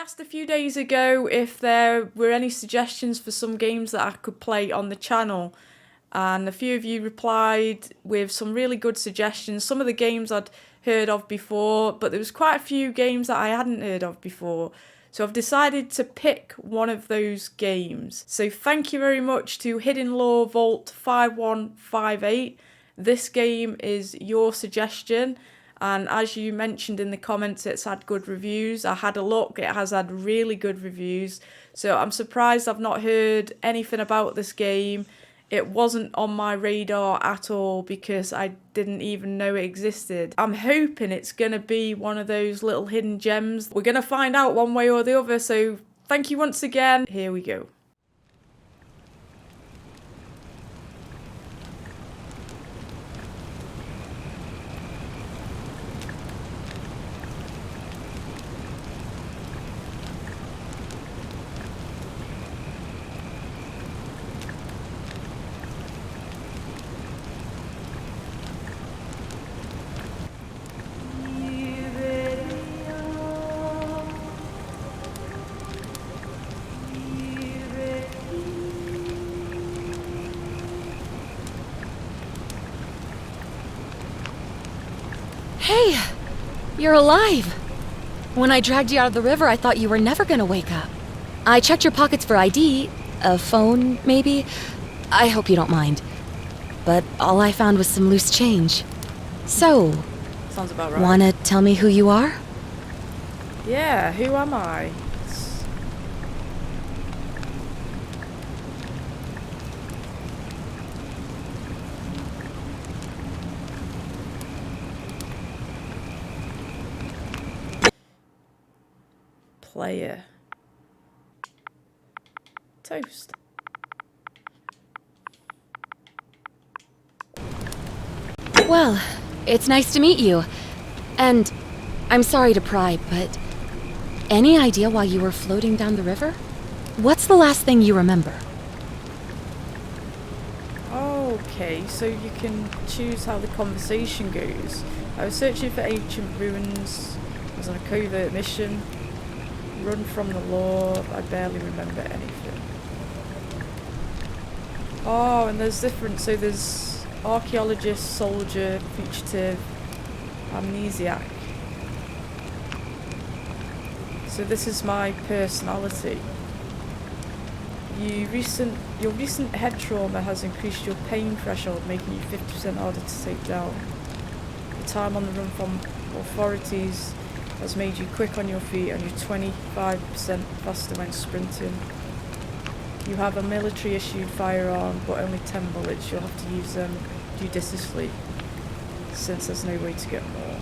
asked a few days ago if there were any suggestions for some games that I could play on the channel, and a few of you replied with some really good suggestions. Some of the games I'd heard of before, but there was quite a few games that I hadn't heard of before. So I've decided to pick one of those games. So thank you very much to Hidden Lore Vault 5158. This game is your suggestion. And as you mentioned in the comments, it's had good reviews. I had a look, it has had really good reviews. So I'm surprised I've not heard anything about this game. It wasn't on my radar at all because I didn't even know it existed. I'm hoping it's going to be one of those little hidden gems. We're going to find out one way or the other. So thank you once again. Here we go. Hey! You're alive! When I dragged you out of the river, I thought you were never gonna wake up. I checked your pockets for ID, a phone, maybe. I hope you don't mind. But all I found was some loose change. So, Sounds about right. wanna tell me who you are? Yeah, who am I? Player. Toast. Well, it's nice to meet you. And I'm sorry to pry, but any idea why you were floating down the river? What's the last thing you remember? Okay, so you can choose how the conversation goes. I was searching for ancient ruins. I was on a covert mission. Run from the law. I barely remember anything. Oh, and there's different. So there's archaeologist, soldier, fugitive, amnesiac. So this is my personality. Your recent head trauma has increased your pain threshold, making you 50% harder to take down. The time on the run from authorities has made you quick on your feet and you're 25% faster when sprinting. You have a military issued firearm but only 10 bullets. You'll have to use them judiciously since there's no way to get more.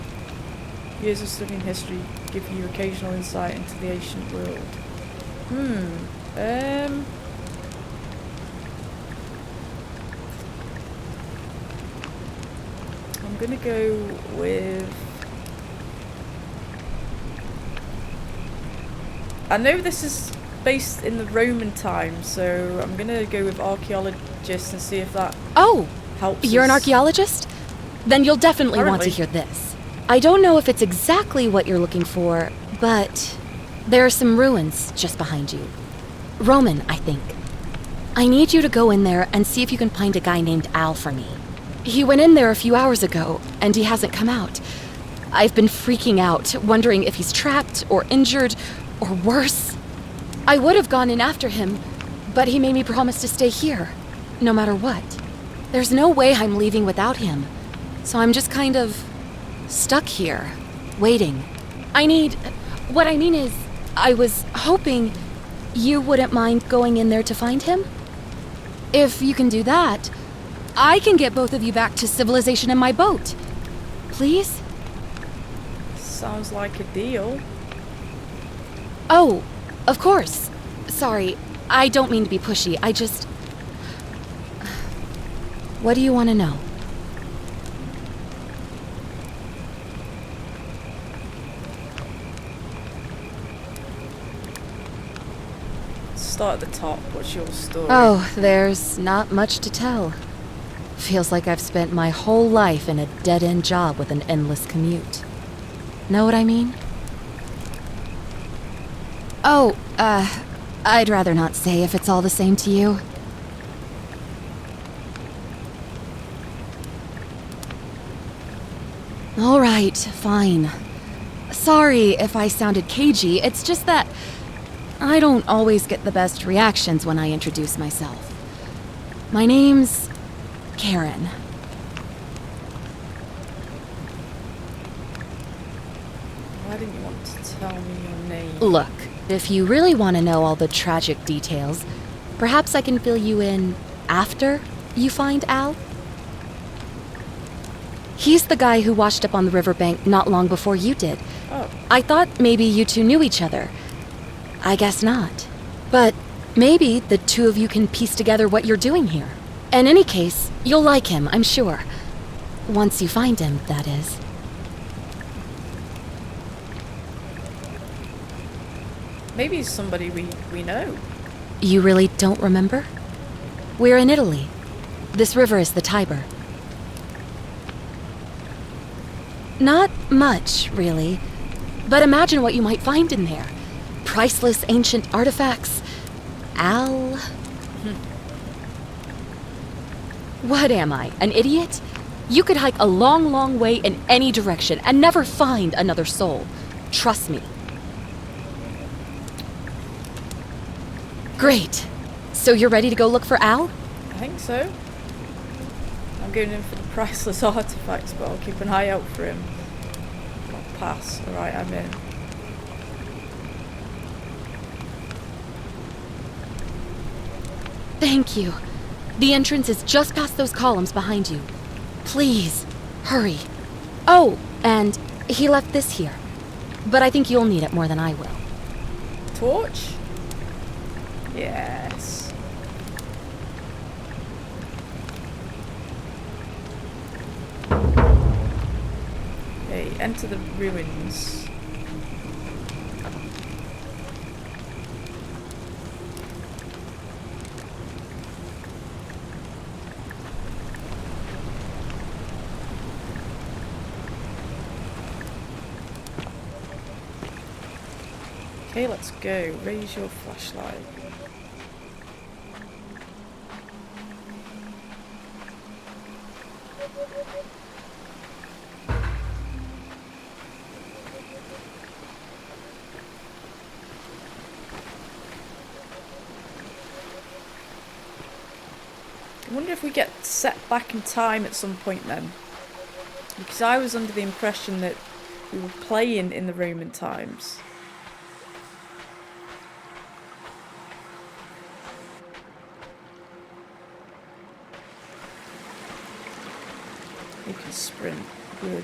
Years of studying history give you occasional insight into the ancient world. I'm gonna go with... I know this is based in the Roman times, so I'm gonna go with archaeologist and see if that helps. You're an archaeologist? Then you'll definitely want to Apparently. hear this. I don't know if it's exactly what you're looking for, but there are some ruins just behind you. Roman, I think. I need you to go in there and see if you can find a guy named Al for me. He went in there a few hours ago, and he hasn't come out. I've been freaking out, wondering if he's trapped or injured or worse. I would have gone in after him, but he made me promise to stay here, no matter what. There's no way I'm leaving without him, so I'm just kind of stuck here, waiting. What I mean is, I was hoping you wouldn't mind going in there to find him? If you can do that, I can get both of you back to civilization in my boat. Please? Sounds like a deal. Oh, of course. Sorry, I don't mean to be pushy. I just... What do you want to know? Start at the top. What's your story? Oh, there's not much to tell. Feels like I've spent my whole life in a dead-end job with an endless commute. Know what I mean? Oh, I'd rather not say if it's all the same to you. All right, fine. Sorry if I sounded cagey, it's just that I don't always get the best reactions when I introduce myself. My name's Karen. Why didn't you want to tell me your name? Look, if you really want to know all the tragic details, perhaps I can fill you in after you find Al? He's the guy who washed up on the riverbank not long before you did. Oh. I thought maybe you two knew each other. I guess not. But maybe the two of you can piece together what you're doing here. In any case, you'll like him, I'm sure. Once you find him, that is. Maybe he's somebody we know. You really don't remember? We're in Italy. This river is the Tiber. Not much, really. But imagine what you might find in there. Priceless ancient artifacts. Al... What am I, an idiot? You could hike a long, long way in any direction and never find another soul. Trust me. Great. So you're ready to go look for Al? I think so. I'm going in for the priceless artifacts, but I'll keep an eye out for him. I'll pass. Alright, I'm in. Thank you. The entrance is just past those columns behind you. Please, hurry. Oh, and he left this here. But I think you'll need it more than I will. Torch? Yes. Okay, enter the ruins. Okay, let's go. Raise your flashlight. I wonder if we get set back in time at some point then. Because I was under the impression that we were playing in the Roman times. You can sprint. Good.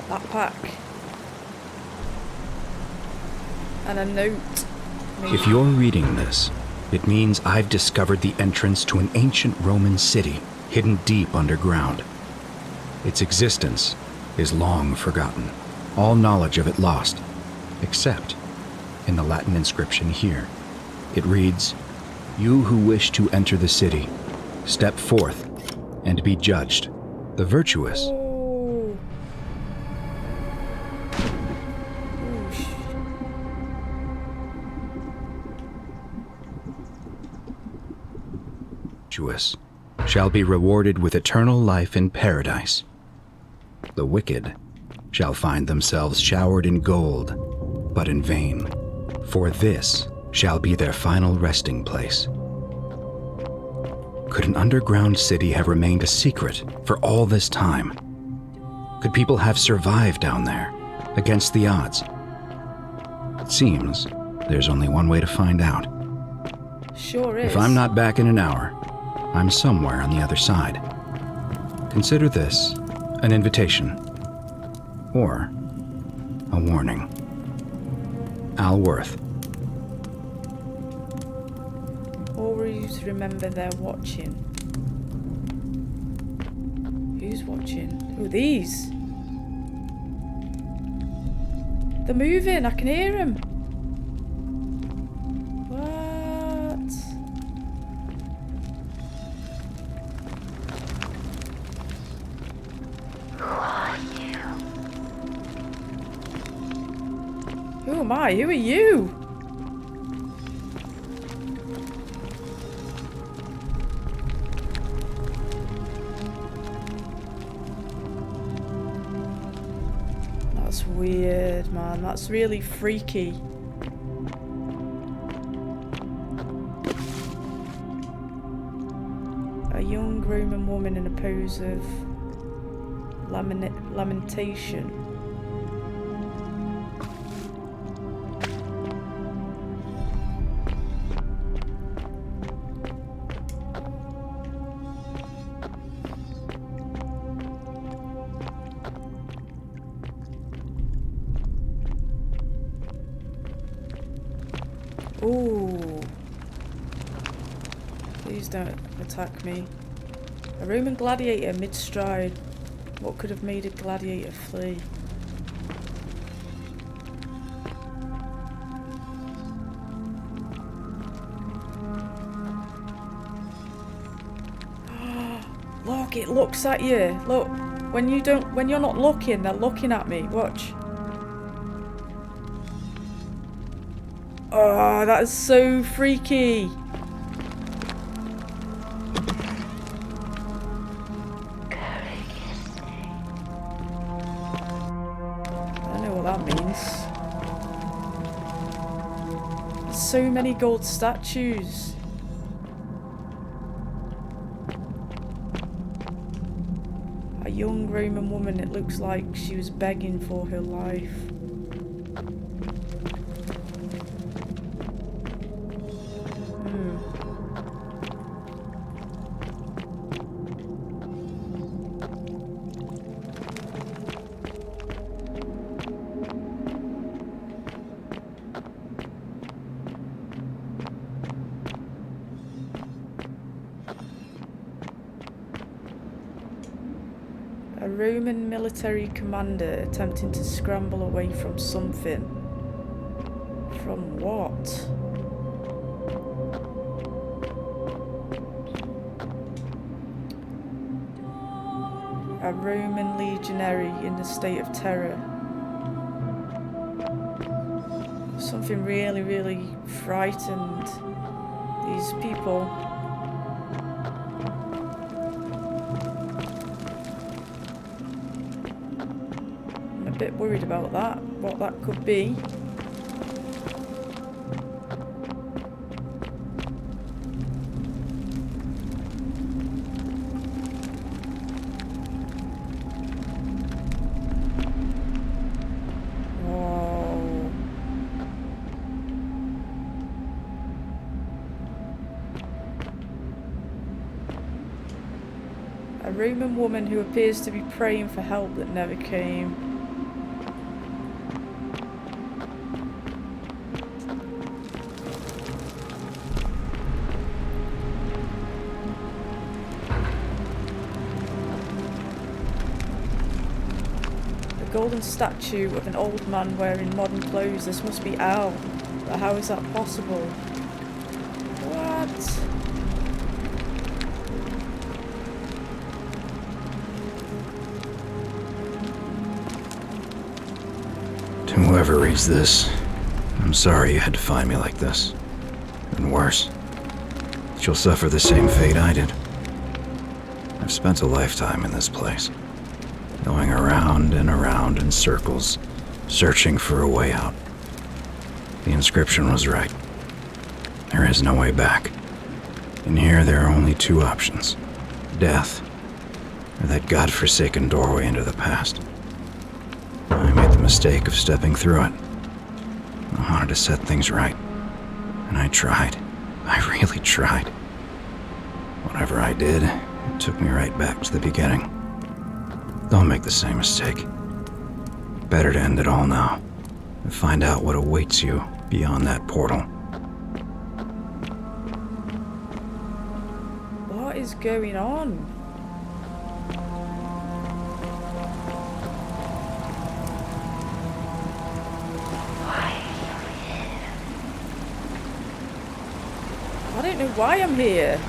Backpack. And a note. Maybe. If you're reading this, it means I've discovered the entrance to an ancient Roman city hidden deep underground. Its existence is long forgotten, all knowledge of it lost, except in the Latin inscription here. It reads, "You who wish to enter the city, step forth and be judged. The virtuous." Oh. Virtuous shall be rewarded with eternal life in paradise. The wicked shall find themselves showered in gold, but in vain, for this shall be their final resting place. Could an underground city have remained a secret for all this time? Could people have survived down there, against the odds? It seems there's only one way to find out. Sure is. If I'm not back in an hour, I'm somewhere on the other side. Consider this an invitation, or a warning. Al Worth. Always remember they're watching. Who's Who's watching? Oh, these. They're moving. I can hear them. What? Who are you? Who am I? Who are you? That's weird, man. That's really freaky. A young Roman woman in a pose of lamentation. Ooh. Please don't attack me. A Roman gladiator mid-stride. What could have made a gladiator flee? Look, it looks at you. Look, when you're not looking, they're looking at me. Watch. Oh, that is so freaky. I don't know what that means. There's so many gold statues. A young Roman woman, it looks like she was begging for her life. A Roman military commander attempting to scramble away from something. From what? A Roman legionary in a state of terror. Something really, really frightened these people. I'm a bit worried about that, what that could be. A Roman woman who appears to be praying for help that never came. A golden statue of an old man wearing modern clothes. This must be Al. But how is that possible? What? To whoever reads this, I'm sorry you had to find me like this. And worse, that you'll suffer the same fate I did. I've spent a lifetime in this place, going around and around in circles, searching for a way out. The inscription was right. There is no way back. In here, there are only two options: death, or that godforsaken doorway into the past. I made the mistake of stepping through it. I wanted to set things right, and I tried. I really tried. Whatever I did, it took me right back to the beginning. Don't make the same mistake. Better to end it all now, and find out what awaits you beyond that portal. What is going on? don't know why I'm here.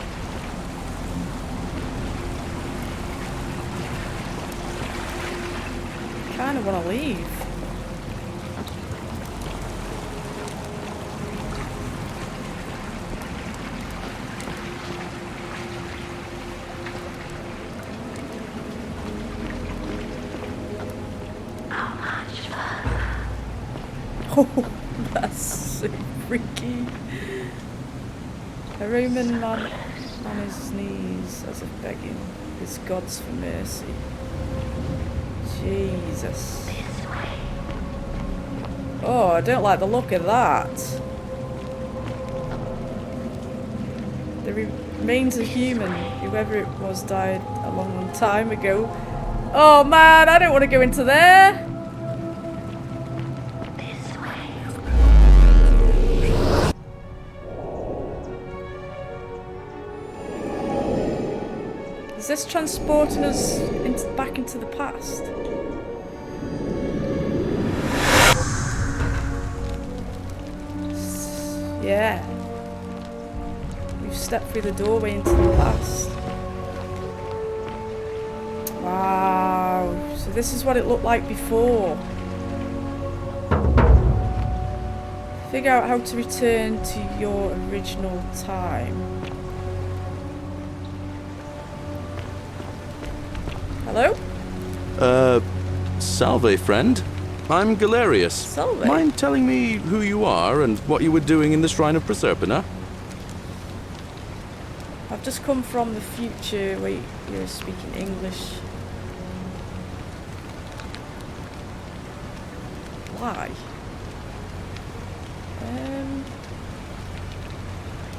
I kind of want to leave. Oh, that's so freaky. A Roman man on his knees as if begging his gods for mercy. Jesus. Oh, I don't like the look of that. The remains of human, whoever it was, died a long, long time ago. Oh man, I don't want to go into there. Is this transporting us back into the past? Yeah. We've stepped through the doorway into the past. Wow. So this is what it looked like before. Figure out how to return to your original time. Hello? Salve, friend. I'm Galerius. Salve? Mind telling me who you are and what you were doing in the Shrine of Proserpina? I've just come from the future. Wait, you're speaking English. Why?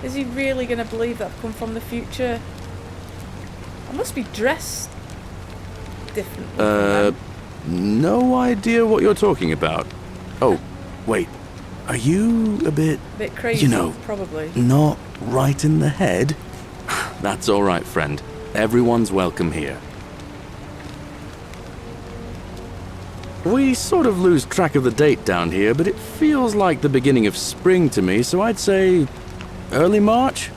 Is he really going to believe that I've come from the future? I must be dressed differently from them. No idea what you're talking about. Oh, wait. Are you a bit crazy, you know, probably. not right in the head? That's all right, friend. Everyone's welcome here. We sort of lose track of the date down here, but it feels like the beginning of spring to me, so I'd say early March?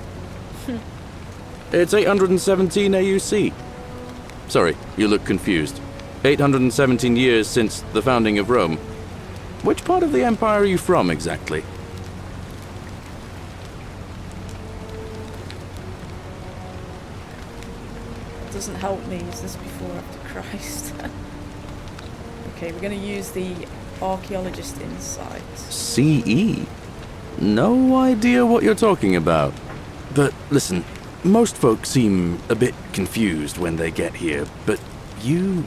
It's 817 AUC. Sorry, you look confused. 817 years since the founding of Rome. Which part of the empire are you from, exactly? It doesn't help me. Is this before or after Christ? Okay, we're going to use the archaeologist insight. CE? No idea what you're talking about. But listen, most folks seem a bit confused when they get here, but you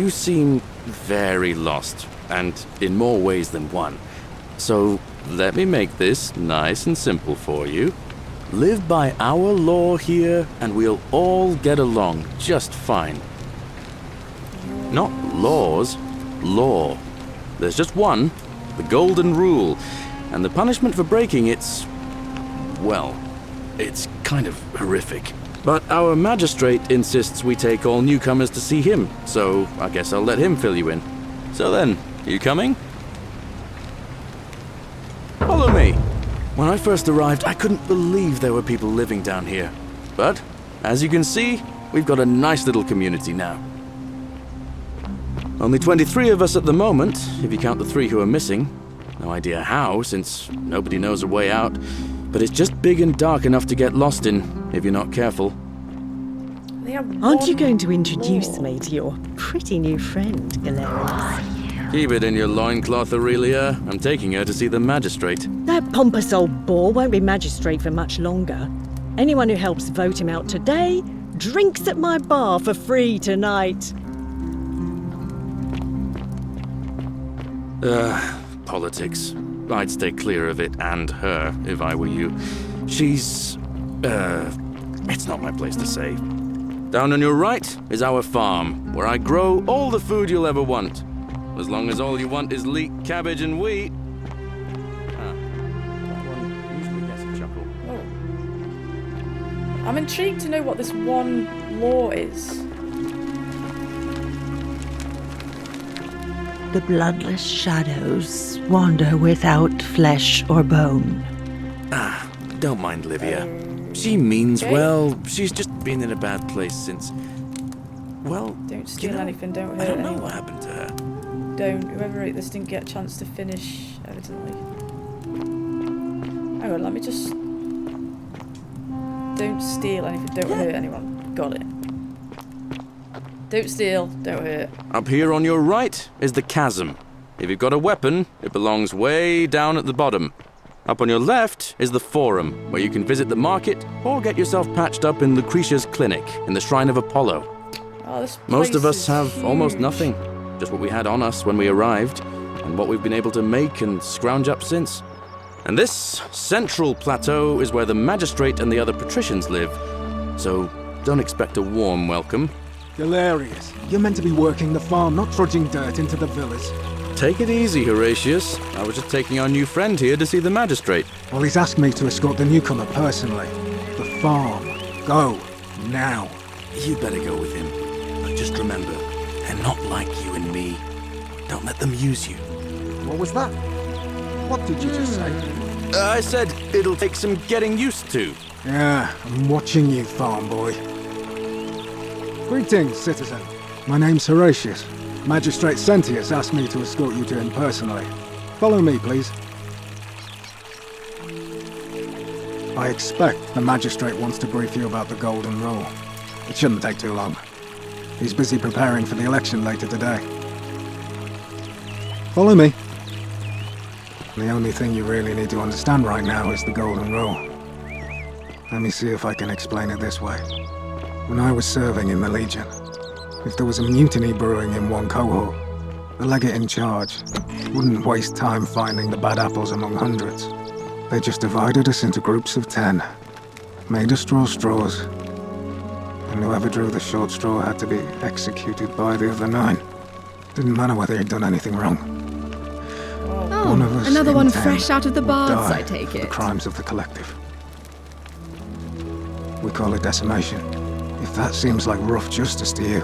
seem very lost, and in more ways than one. So let me make this nice and simple for you. Live by our law here, and we'll all get along just fine. Not laws, law. There's just one, the golden rule, and the punishment for breaking it's kind of horrific. But our magistrate insists we take all newcomers to see him, so I guess I'll let him fill you in. So then, you coming? Follow me. When I first arrived, I couldn't believe there were people living down here. But, as you can see, we've got a nice little community now. Only 23 of us at the moment, if you count the 3 who are missing. No idea how, since nobody knows a way out. But it's just big and dark enough to get lost in, if you're not careful. Aren't you going to introduce me to your pretty new friend, Galerius? Keep it in your loincloth, Aurelia. I'm taking her to see the magistrate. That pompous old bore won't be magistrate for much longer. Anyone who helps vote him out today drinks at my bar for free tonight. Politics. I'd stay clear of it and her, if I were you. She's, it's not my place to say. Down on your right is our farm, where I grow all the food you'll ever want. As long as all you want is leek, cabbage, and wheat. That one usually gets a chuckle. Oh. I'm intrigued to know what this one law is. The bloodless shadows wander without flesh or bone. Don't mind Livia. She means Okay. well. She's just been in a bad place since... Well, Don't steal you know, anything, don't I hurt don't know anyone. what happened to her. Don't. Whoever ate this didn't get a chance to finish, evidently. Hang on, let me just... Don't steal anything, don't hurt anyone. Got it. Don't steal, don't hurt. Up here on your right is the chasm. If you've got a weapon, it belongs way down at the bottom. Up on your left is the forum, where you can visit the market or get yourself patched up in Lucretia's clinic in the Shrine of Apollo. Oh, this Most of place us is have almost huge. nothing, just what we had on us when we arrived, and what we've been able to make and scrounge up since. And this central plateau is where the magistrate and the other patricians live, so don't expect a warm welcome. Hilarious. You're meant to be working the farm, not trudging dirt into the villas. Take it easy, Horatius. I was just taking our new friend here to see the magistrate. Well, he's asked me to escort the newcomer personally. The farm. Go. Now. You better go with him. But just remember, they're not like you and me. Don't let them use you. What was that? What did you just say? I said it'll take some getting used to. Yeah, I'm watching you, farm boy. Greetings, citizen. My name's Horatius. Magistrate Sentius asked me to escort you to him personally. Follow me, please. I expect the magistrate wants to brief you about the Golden Rule. It shouldn't take too long. He's busy preparing for the election later today. Follow me. The only thing you really need to understand right now is the Golden Rule. Let me see if I can explain it this way. When I was serving in the Legion, if there was a mutiny brewing in one cohort, the legate in charge wouldn't waste time finding the bad apples among hundreds. They just divided us into groups of 10, made us draw straws, and whoever drew the short straw had to be executed by the other 9. Didn't matter whether he'd done anything wrong. One of us another in one 10 fresh out of the would baths, die I take for the it. crimes of the collective. We call it decimation. If that seems like rough justice to you,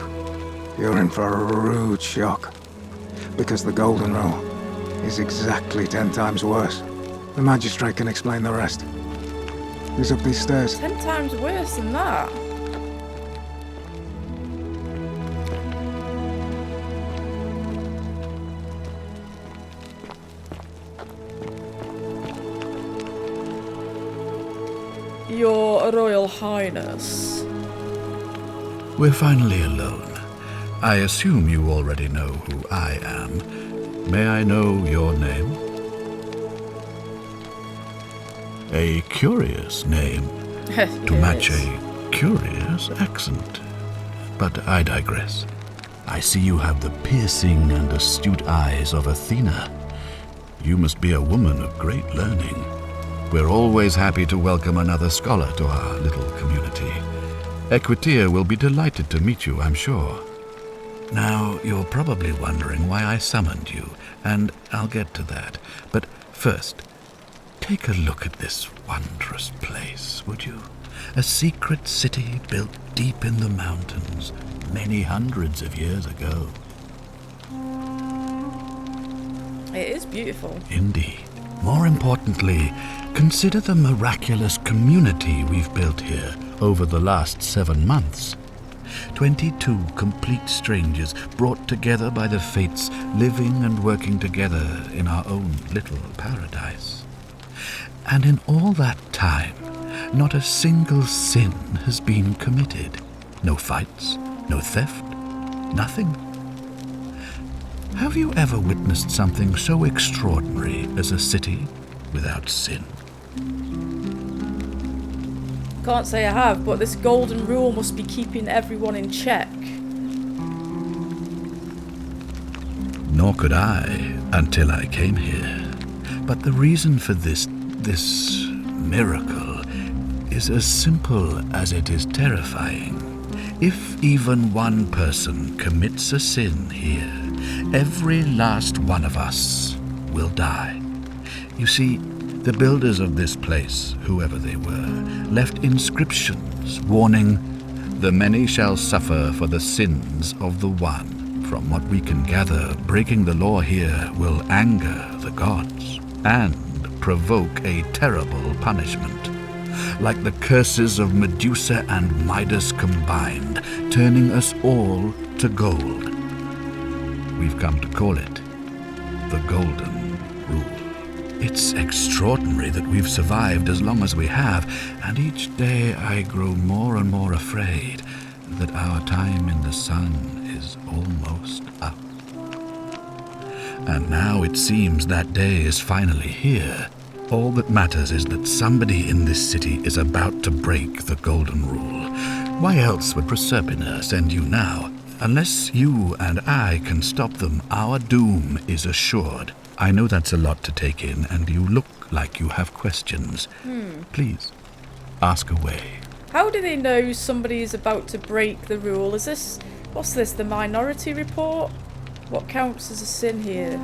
you're in for a rude shock. Because the Golden Rule is exactly 10 times worse. The magistrate can explain the rest. He's up these stairs. 10 times worse than that. Your Royal Highness. We're finally alone. I assume you already know who I am. May I know your name? A curious name to match a curious accent. But I digress. I see you have the piercing and astute eyes of Athena. You must be a woman of great learning. We're always happy to welcome another scholar to our little community. Equitia will be delighted to meet you, I'm sure. Now, you're probably wondering why I summoned you, and I'll get to that. But first, take a look at this wondrous place, would you? A secret city built deep in the mountains, many hundreds of years ago. It is beautiful. Indeed. More importantly, consider the miraculous community we've built here over the last 7 months. 22 complete strangers brought together by the fates, living and working together in our own little paradise. And in all that time, not a single sin has been committed. No fights, no theft, nothing. Have you ever witnessed something so extraordinary as a city without sin? Can't say I have, but this Golden Rule must be keeping everyone in check. Nor could I until I came here. But the reason for this miracle is as simple as it is terrifying. If even one person commits a sin here, every last one of us will die. You see, the builders of this place, whoever they were, left inscriptions warning, "The many shall suffer for the sins of the one." From what we can gather, breaking the law here will anger the gods and provoke a terrible punishment. like the curses of Medusa and Midas combined, turning us all to gold. We've come to call it the Golden Rule. It's extraordinary that we've survived as long as we have, and each day I grow more and more afraid that our time in the sun is almost up. And now it seems that day is finally here. All that matters is that somebody in this city is about to break the Golden Rule. Why else would Proserpina send you now? Unless you and I can stop them, our doom is assured. I know that's a lot to take in, and you look like you have questions. Please, ask away. How do they know somebody is about to break the rule? Is this... what's this, the Minority Report? What counts as a sin here?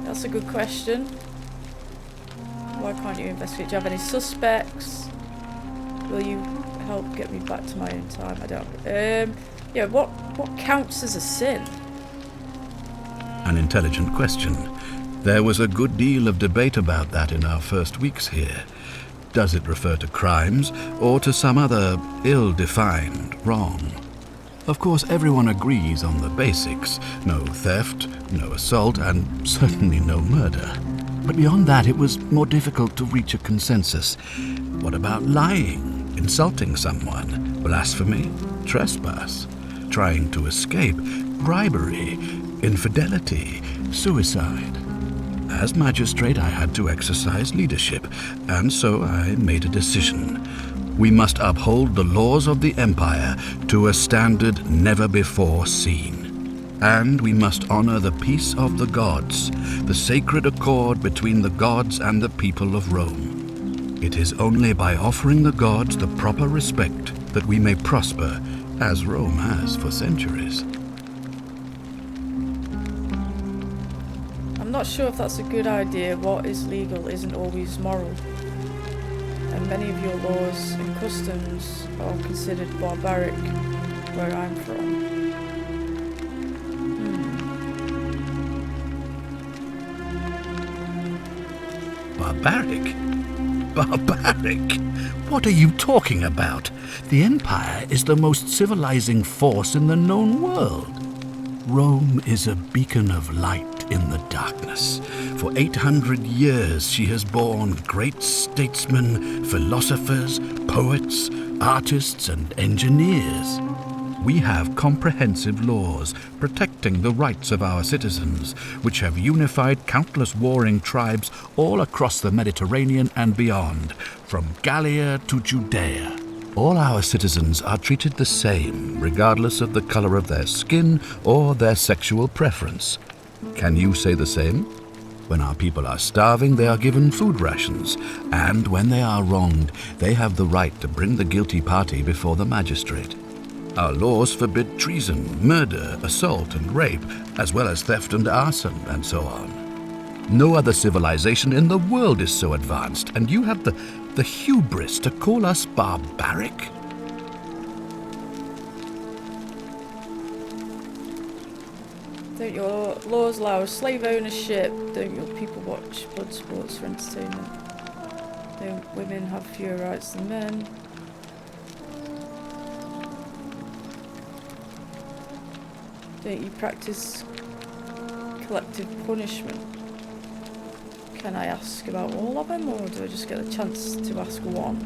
That's a good question. Why can't you investigate? Do you have any suspects? Will you help get me back to my own time? I don't... yeah, what counts as a sin? An intelligent question. There was a good deal of debate about that in our first weeks here. Does it refer to crimes, or to some other ill-defined wrong? Of course, everyone agrees on the basics. No theft, no assault, and certainly no murder. But beyond that, it was more difficult to reach a consensus. What about lying, insulting someone, blasphemy, trespass, trying to escape, bribery, infidelity, suicide? As magistrate, I had to exercise leadership, and so I made a decision. We must uphold the laws of the Empire to a standard never before seen. And we must honor the peace of the gods, the sacred accord between the gods and the people of Rome. It is only by offering the gods the proper respect that we may prosper, as Rome has for centuries. I'm not sure if that's a good idea. What is legal isn't always moral. And many of your laws and customs are considered barbaric where I'm from. Barbaric? Barbaric? What are you talking about? The Empire is the most civilizing force in the known world. Rome is a beacon of light in the darkness. For 800 years she has borne great statesmen, philosophers, poets, artists, and engineers. We have comprehensive laws protecting the rights of our citizens, which have unified countless warring tribes all across the Mediterranean and beyond, from Gallia to Judea. All our citizens are treated the same, regardless of the color of their skin or their sexual preference. Can you say the same? When our people are starving, they are given food rations, and when they are wronged, they have the right to bring the guilty party before the magistrate. Our laws forbid treason, murder, assault, and rape, as well as theft and arson, and so on. No other civilization in the world is so advanced, and you have the hubris to call us barbaric? Don't your laws allow slave ownership? Don't your people watch blood sports for entertainment? Don't women have fewer rights than men? Don't you practice collective punishment? Can I ask about all of them, or do I just get a chance to ask one?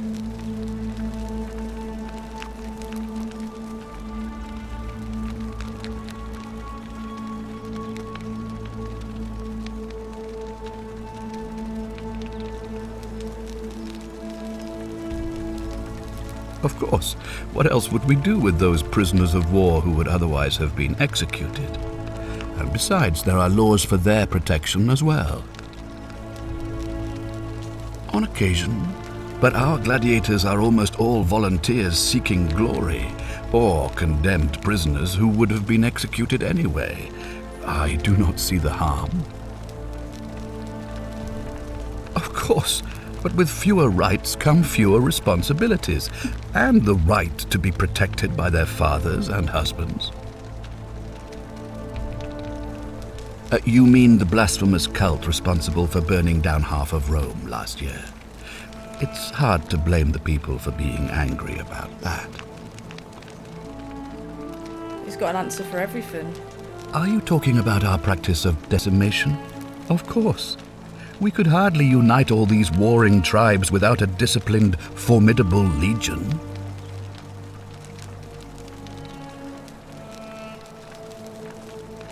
Of course. What else would we do with those prisoners of war who would otherwise have been executed? And besides, there are laws for their protection as well. On occasion, but our gladiators are almost all volunteers seeking glory, or condemned prisoners who would have been executed anyway. I do not see the harm. Of course. But with fewer rights come fewer responsibilities, and the right to be protected by their fathers and husbands. You mean the blasphemous cult responsible for burning down half of Rome last year? it's hard to blame the people for being angry about that. He's got an answer for everything. Are you talking about our practice of decimation? Of course. We could hardly unite all these warring tribes without a disciplined, formidable legion.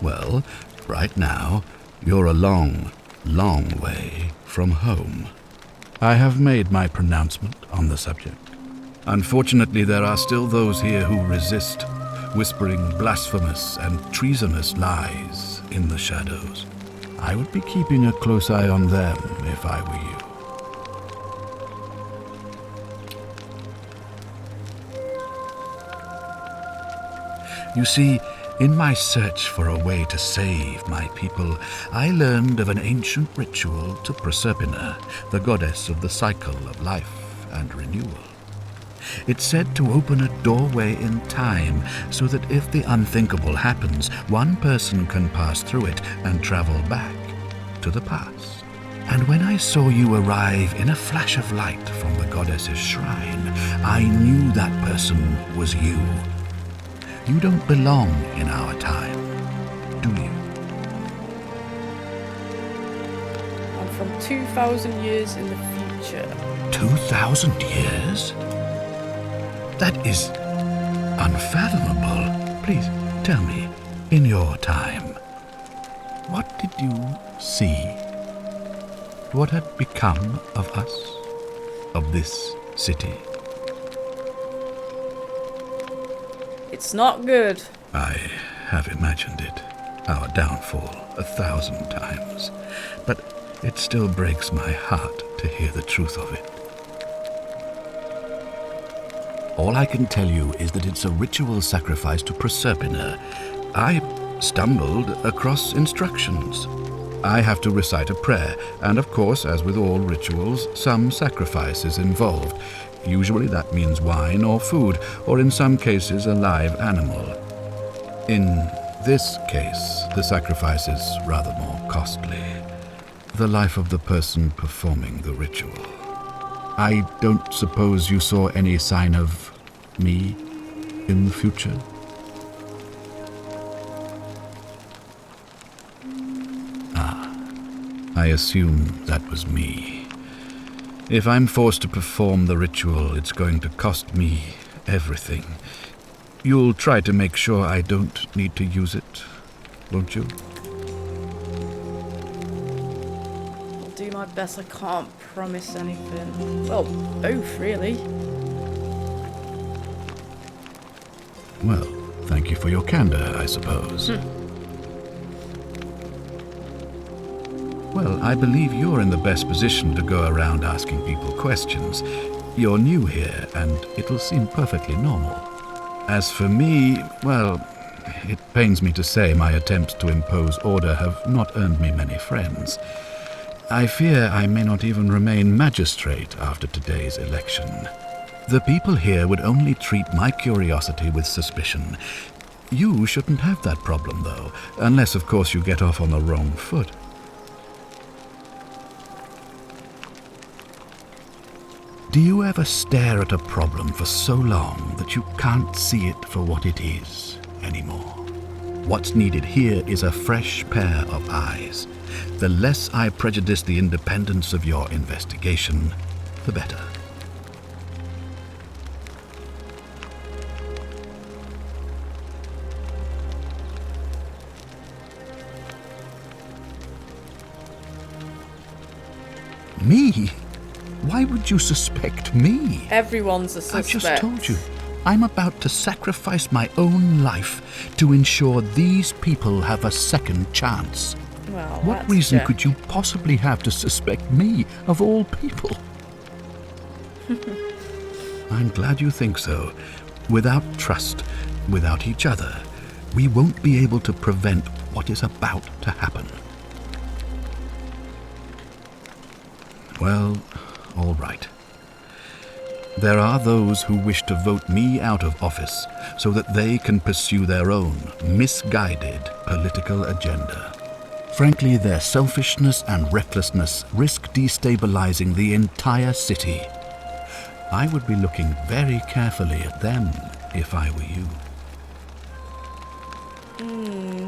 Well, right now, you're a long, long way from home. I have made my pronouncement on the subject. Unfortunately, there are still those here who resist, whispering blasphemous and treasonous lies in the shadows. I would be keeping a close eye on them if I were you. You see, in my search for a way to save my people, I learned of an ancient ritual to Proserpina, the goddess of the cycle of life and renewal. It's said to open a doorway in time so that if the unthinkable happens, one person can pass through it and travel back to the past. And when I saw you arrive in a flash of light from the goddess's shrine, I knew that person was you. You don't belong in our time, do you? I'm from 2,000 years in the future. 2,000 years? That is unfathomable. Please tell me, in your time, what did you see? What had become of us, of this city? It's not good. I have imagined it, our downfall 1,000 times, but it still breaks my heart to hear the truth of it. All I can tell you is that it's a ritual sacrifice to Proserpina. I stumbled across instructions. I have to recite a prayer, and of course, as with all rituals, some sacrifice is involved. Usually that means wine or food, or in some cases a live animal. In this case, the sacrifice is rather more costly. The life of the person performing the ritual. I don't suppose you saw any sign of me in the future? I assume that was me. If I'm forced to perform the ritual, it's going to cost me everything. You'll try to make sure I don't need to use it, won't you? I'll do my best. I can't promise anything. Well, both, really. Well, thank you for your candor, I suppose. Well, I believe you're in the best position to go around asking people questions. You're new here, and it'll seem perfectly normal. As for me, well, it pains me to say my attempts to impose order have not earned me many friends. I fear I may not even remain magistrate after today's election. The people here would only treat my curiosity with suspicion. You shouldn't have that problem, though, unless, of course, you get off on the wrong foot. Do you ever stare at a problem for so long that you can't see it for what it is anymore? What's needed here is a fresh pair of eyes. The less I prejudice the independence of your investigation, the better. Me? Why would you suspect me? Everyone's a suspect. I've just told you. I'm about to sacrifice my own life to ensure these people have a second chance. Well, What reason could you possibly have to suspect me, of all people? I'm glad you think so. Without trust, without each other, we won't be able to prevent what is about to happen. Well, all right. There are those who wish to vote me out of office so that they can pursue their own misguided political agenda. Frankly, their selfishness and recklessness risk destabilizing the entire city. I would be looking very carefully at them if I were you.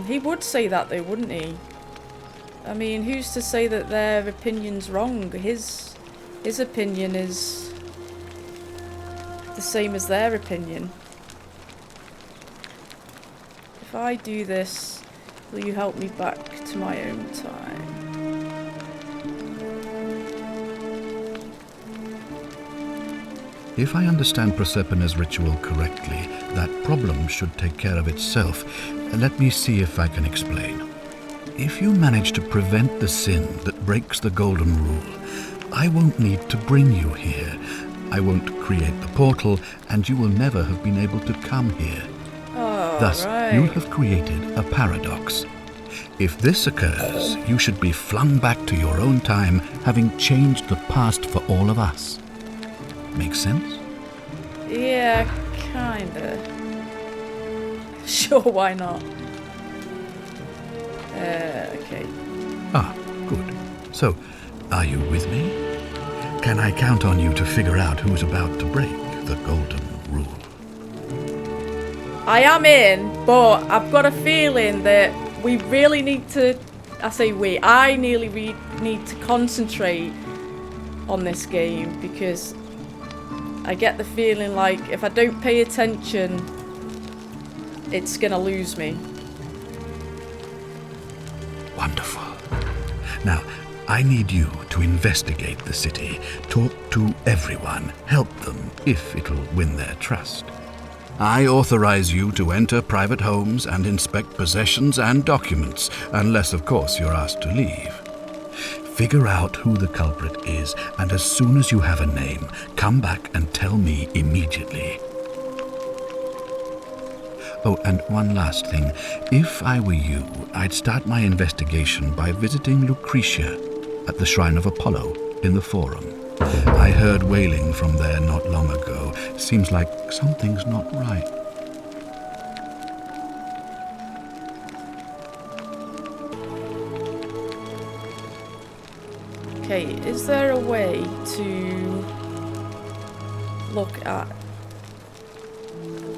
He would say that though, wouldn't he? I mean, who's to say that their opinion's wrong? His opinion is the same as their opinion. If I do this, will you help me back to my own time? If I understand Prosepina's ritual correctly, that problem should take care of itself. Let me see if I can explain. If you manage to prevent the sin that breaks the Golden Rule, I won't need to bring you here. I won't create the portal, and you will never have been able to come here. Oh, Thus, right. you have created a paradox. If this occurs, you should be flung back to your own time, having changed the past for all of us. Make sense? Yeah, kinda. Sure, why not? Okay. Ah, good. So, are you with me? Can I count on you to figure out who's about to break the Golden Rule? I am in, but I've got a feeling that we really need to... I nearly need to concentrate on this game, because I get the feeling like if I don't pay attention, it's gonna lose me. Wonderful. Now, I need you to investigate the city, talk to everyone, help them if it'll win their trust. I authorize you to enter private homes and inspect possessions and documents, unless, of course, you're asked to leave. Figure out who the culprit is, and as soon as you have a name, come back and tell me immediately. Oh, and one last thing. If I were you, I'd start my investigation by visiting Lucretia at the Shrine of Apollo in the Forum. I heard wailing from there not long ago. Seems like something's not right. Okay, is there a way to look at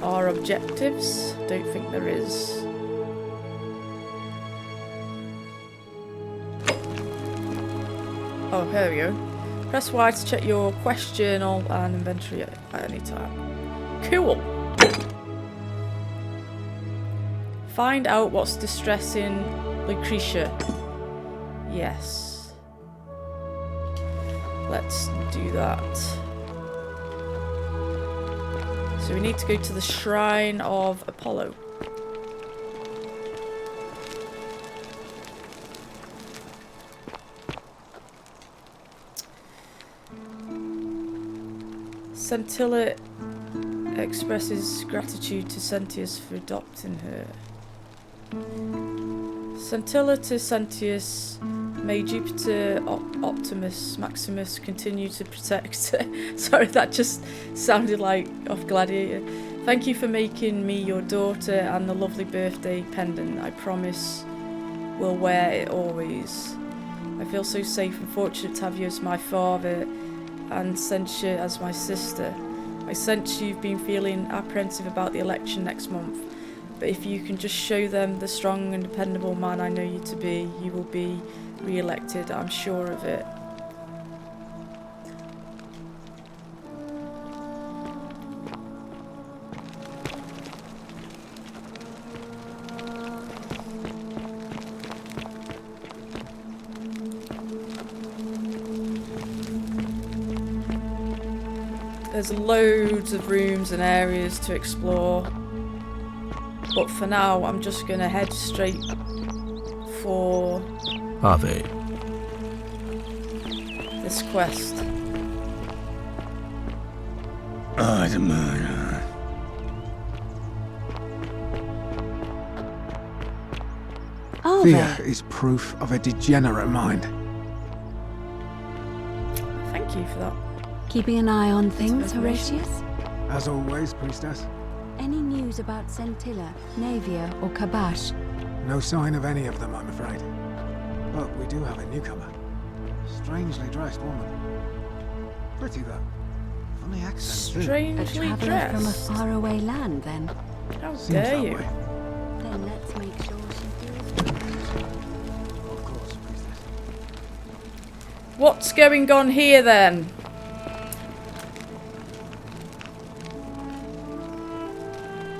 our objectives? Don't think there is. Oh, here we go. Press Y to check your question and inventory at any time. Cool. Find out what's distressing Lucretia. Yes. Let's do that. So we need to go to the Shrine of Apollo. Centilla expresses gratitude to Sentius for adopting her. Centilla to Sentius, may Jupiter Optimus Maximus continue to protect her. Sorry, that just sounded like off Gladiator. Thank you for making me your daughter and the lovely birthday pendant. I promise we'll wear it always. I feel so safe and fortunate to have you as my father and Sentia as my sister. I sense you've been feeling apprehensive about the election next month, but if you can just show them the strong and dependable man I know you to be, you will be re-elected, I'm sure of it. There's loads of rooms and areas to explore, but for now I'm just gonna head straight for Are they? this quest. Oh, the murder. Oh, Fear there. is proof of a degenerate mind. Thank you for that. Keeping an eye on things, information. Horatius? As always, priestess, Any news about Centilla, Navia, or Kabash? no sign of any of them, I'm afraid. Look, we do have a newcomer. Strangely dressed woman. Pretty though. Funny accent too. A Strangely traveller from a dressed. faraway land, then. How Seems dare that you? way. Then let's make sure she feels. Of course, priestess. What's going on here then?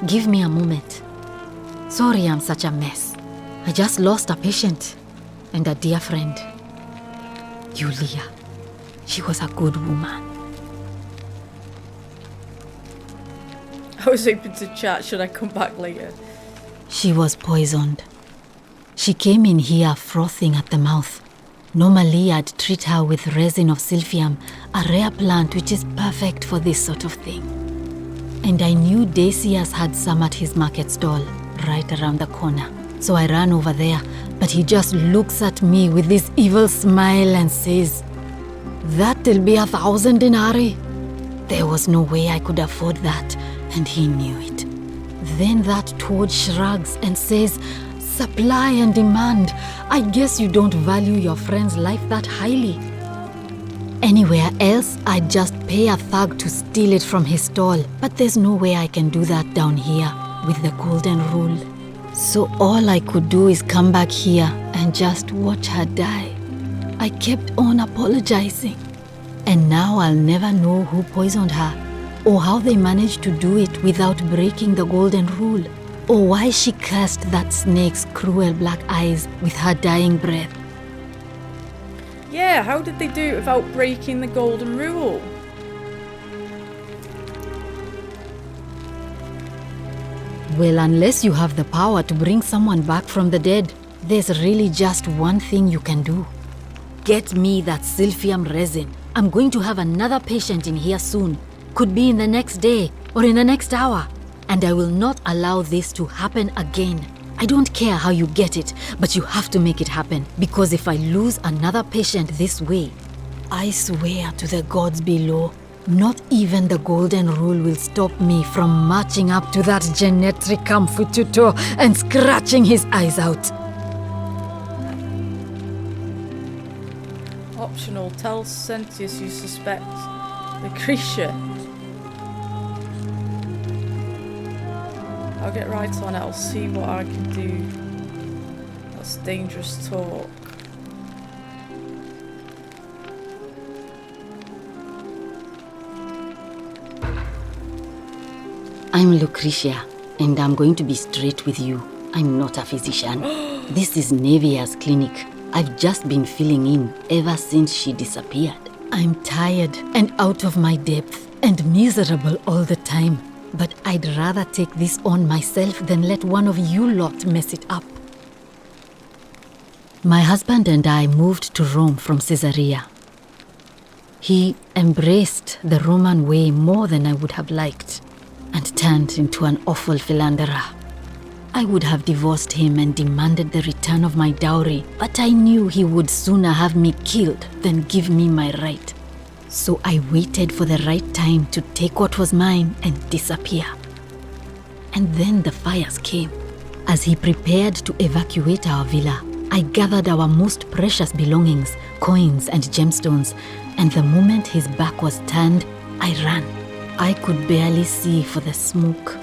Give me a moment. Sorry I'm such a mess. I just lost a patient and a dear friend. Yulia. She was a good woman. I was hoping to chat. Should I come back later? She was poisoned. She came in here frothing at the mouth. Normally I'd treat her with resin of silphium, a rare plant which is perfect for this sort of thing. And I knew Decius had some at his market stall, right around the corner. So I ran over there, but he just looks at me with this evil smile and says, "That'll be 1,000 denarii." There was no way I could afford that, and he knew it. Then that toad shrugs and says, "Supply and demand. I guess you don't value your friend's life that highly." Anywhere else, I'd just pay a thug to steal it from his stall, but there's no way I can do that down here with the golden rule. So all I could do is come back here and just watch her die. I kept on apologizing. And now I'll never know who poisoned her, or how they managed to do it without breaking the golden rule, or why she cursed that snake's cruel black eyes with her dying breath. Yeah, how did they do it without breaking the golden rule? Well, unless you have the power to bring someone back from the dead, there's really just one thing you can do. Get me that silphium resin. I'm going to have another patient in here soon. Could be in the next day or in the next hour. And I will not allow this to happen again. I don't care how you get it, but you have to make it happen. Because if I lose another patient this way, I swear to the gods below, not even the golden rule will stop me from marching up to that Genetricum Fututo and scratching his eyes out. Optional. Tell Sentius you suspect Lucretia. I'll get right on it. I'll see what I can do. That's dangerous talk. I'm Lucretia, and I'm going to be straight with you. I'm not a physician. This is Nevia's clinic. I've just been filling in ever since she disappeared. I'm tired and out of my depth and miserable all the time. But I'd rather take this on myself than let one of you lot mess it up. My husband and I moved to Rome from Caesarea. He embraced the Roman way more than I would have liked, and turned into an awful philanderer. I would have divorced him and demanded the return of my dowry, but I knew he would sooner have me killed than give me my right. So I waited for the right time to take what was mine and disappear. And then the fires came. As he prepared to evacuate our villa, I gathered our most precious belongings, coins and gemstones, and the moment his back was turned, I ran. I could barely see for the smoke,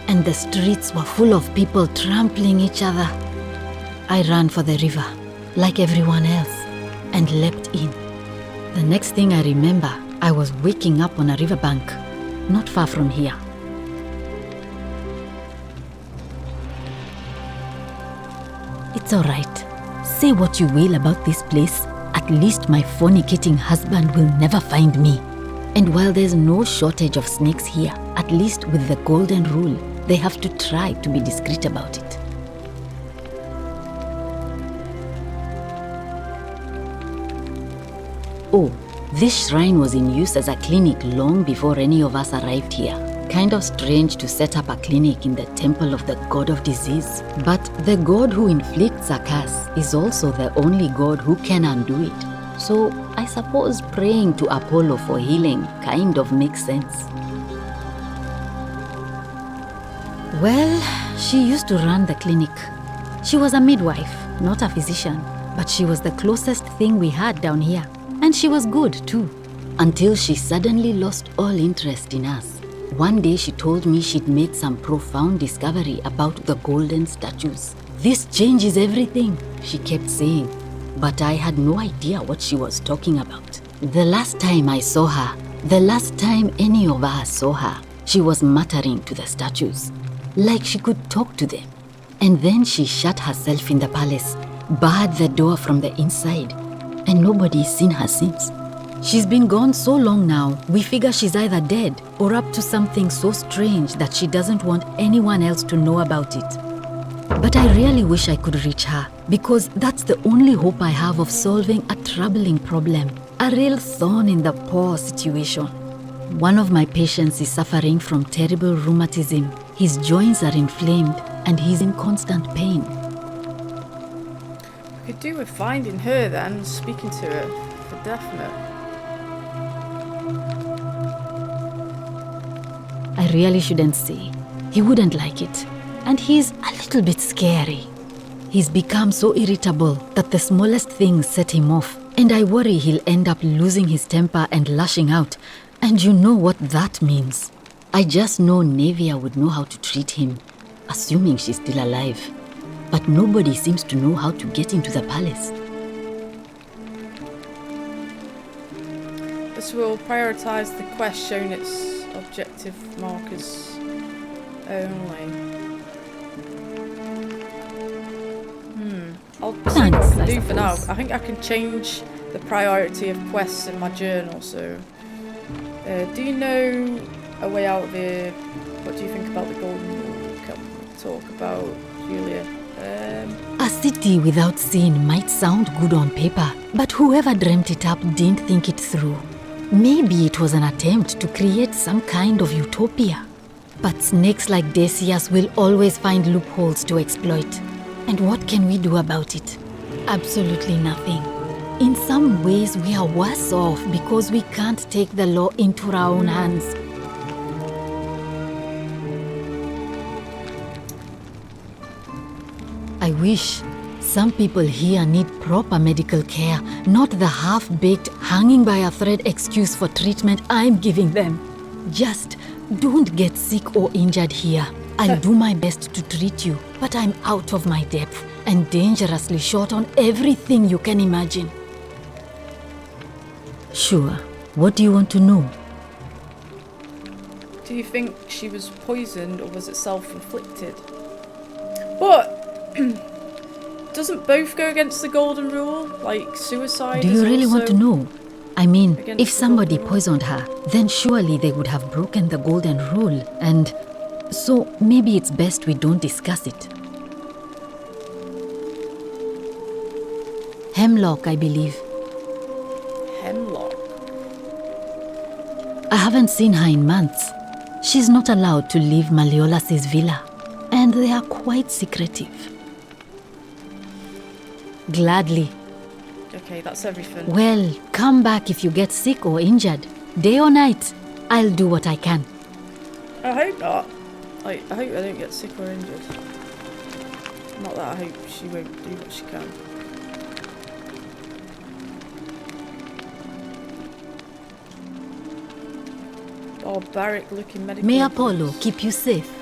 and the streets were full of people trampling each other. I ran for the river, like everyone else, and leapt in. The next thing I remember, I was waking up on a riverbank, not far from here. It's all right. Say what you will about this place. At least my fornicating husband will never find me. And while there's no shortage of snakes here, at least with the golden rule, they have to try to be discreet about it. Oh, this shrine was in use as a clinic long before any of us arrived here. Kind of strange to set up a clinic in the temple of the god of disease. But the god who inflicts a curse is also the only god who can undo it. So I suppose praying to Apollo for healing kind of makes sense. Well, she used to run the clinic. She was a midwife, not a physician. but she was the closest thing we had down here. And she was good, too. Until she suddenly lost all interest in us. One day she told me she'd made some profound discovery about the golden statues. This changes everything, she kept saying. But I had no idea what she was talking about. The last time I saw her, the last time any of us saw her, she was muttering to the statues, like she could talk to them. And then she shut herself in the palace, barred the door from the inside, and nobody's seen her since. She's been gone so long now, we figure she's either dead or up to something so strange that she doesn't want anyone else to know about it. But I really wish I could reach her, because that's the only hope I have of solving a troubling problem, a real thorn in the paw situation. One of my patients is suffering from terrible rheumatism. His joints are inflamed and he's in constant pain. We could do with finding her then, speaking to her, for definite. I really shouldn't say. He wouldn't like it. And he's a little bit scary. He's become so irritable that the smallest things set him off. And I worry he'll end up losing his temper and lashing out. And you know what that means. I just know Nevia would know how to treat him, assuming she's still alive. But nobody seems to know how to get into the palace. This will prioritise the quest showing its objective markers only. I'll see what I can do for now. I think I can change the priority of quests in my journal, so... do you know a way out of here? What do you think about the Golden Rule? Can we talk about, Julia? A city without sin might sound good on paper, but whoever dreamt it up didn't think it through. Maybe it was an attempt to create some kind of utopia. But snakes like Decius will always find loopholes to exploit. And what can we do about it? Absolutely nothing. In some ways, we are worse off because we can't take the law into our own hands. I wish. Some people here need proper medical care, not the half-baked, hanging by a thread excuse for treatment I'm giving them. Just don't get sick or injured here. I'll do my best to treat you, but I'm out of my depth and dangerously short on everything you can imagine. Sure. What do you want to know? Do you think she was poisoned or was it self-inflicted? But doesn't both go against the Golden Rule? Like suicide? Do you really want to know? I mean, if somebody Golden poisoned her, then surely they would have broken the Golden Rule, and so maybe it's best we don't discuss it. Hemlock, I believe. Hemlock? I haven't seen her in months. She's not allowed to leave Malleolus' villa, and they are quite secretive. Gladly. Okay, that's everything. Well, come back if you get sick or injured. Day or night, I'll do what I can. I hope not. I hope I don't get sick or injured. Not that I hope she won't do what she can. Barbaric looking medical... May Apollo keep you safe.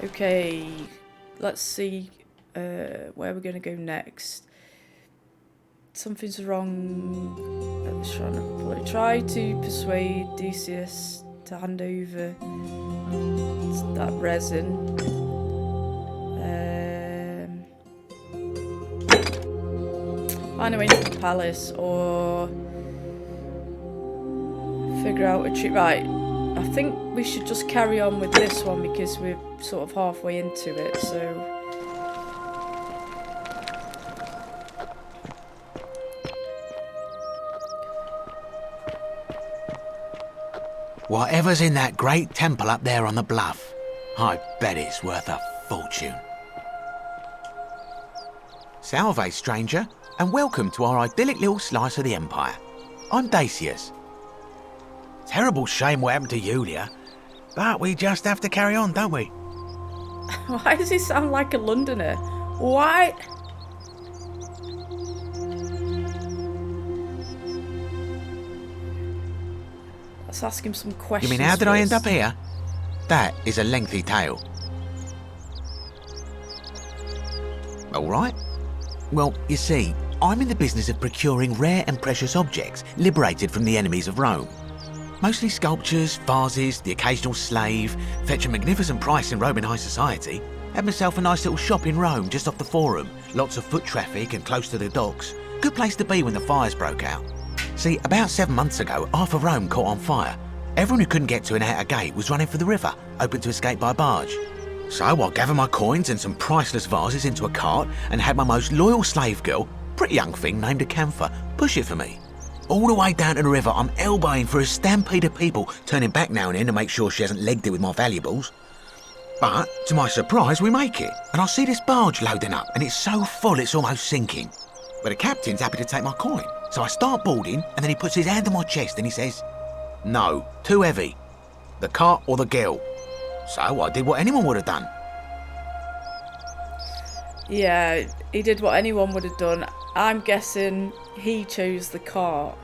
Okay, let's see where we're going to go next. Something's wrong. Try to persuade Decius to hand over that resin. Find a way into the palace or figure out a trick. Right, I think we should just carry on with this one because we're sort of halfway into it, so... Whatever's in that great temple up there on the bluff, I bet it's worth a fortune. Salve, stranger, and welcome to our idyllic little slice of the Empire. I'm Dacius. Terrible shame what happened to Yulia, but we just have to carry on, don't we? Why does he sound like a Londoner? Why? Let's ask him some questions. You mean, how did I end first. up here? That is a lengthy tale. All right. Well, you see, I'm in the business of procuring rare and precious objects liberated from the enemies of Rome. Mostly sculptures, vases, the occasional slave, fetch a magnificent price in Roman high society. Had myself a nice little shop in Rome just off the Forum. Lots of foot traffic and close to the docks. Good place to be when the fires broke out. See, about 7 months ago, half of Rome caught on fire. Everyone who couldn't get to an outer gate was running for the river, open to escape by barge. So I gathered my coins and some priceless vases into a cart and had my most loyal slave girl, pretty young thing named Acantha, push it for me. All the way down to the river, I'm elbowing for a stampede of people, turning back now and then to make sure she hasn't legged it with my valuables. But, to my surprise, we make it, and I see this barge loading up, and it's so full it's almost sinking. But the captain's happy to take my coin, so I start boarding, and then he puts his hand on my chest and he says, "No, too heavy. The cart or the girl." So I did what anyone would have done. Yeah, he did what anyone would have done. I'm guessing he chose the cart.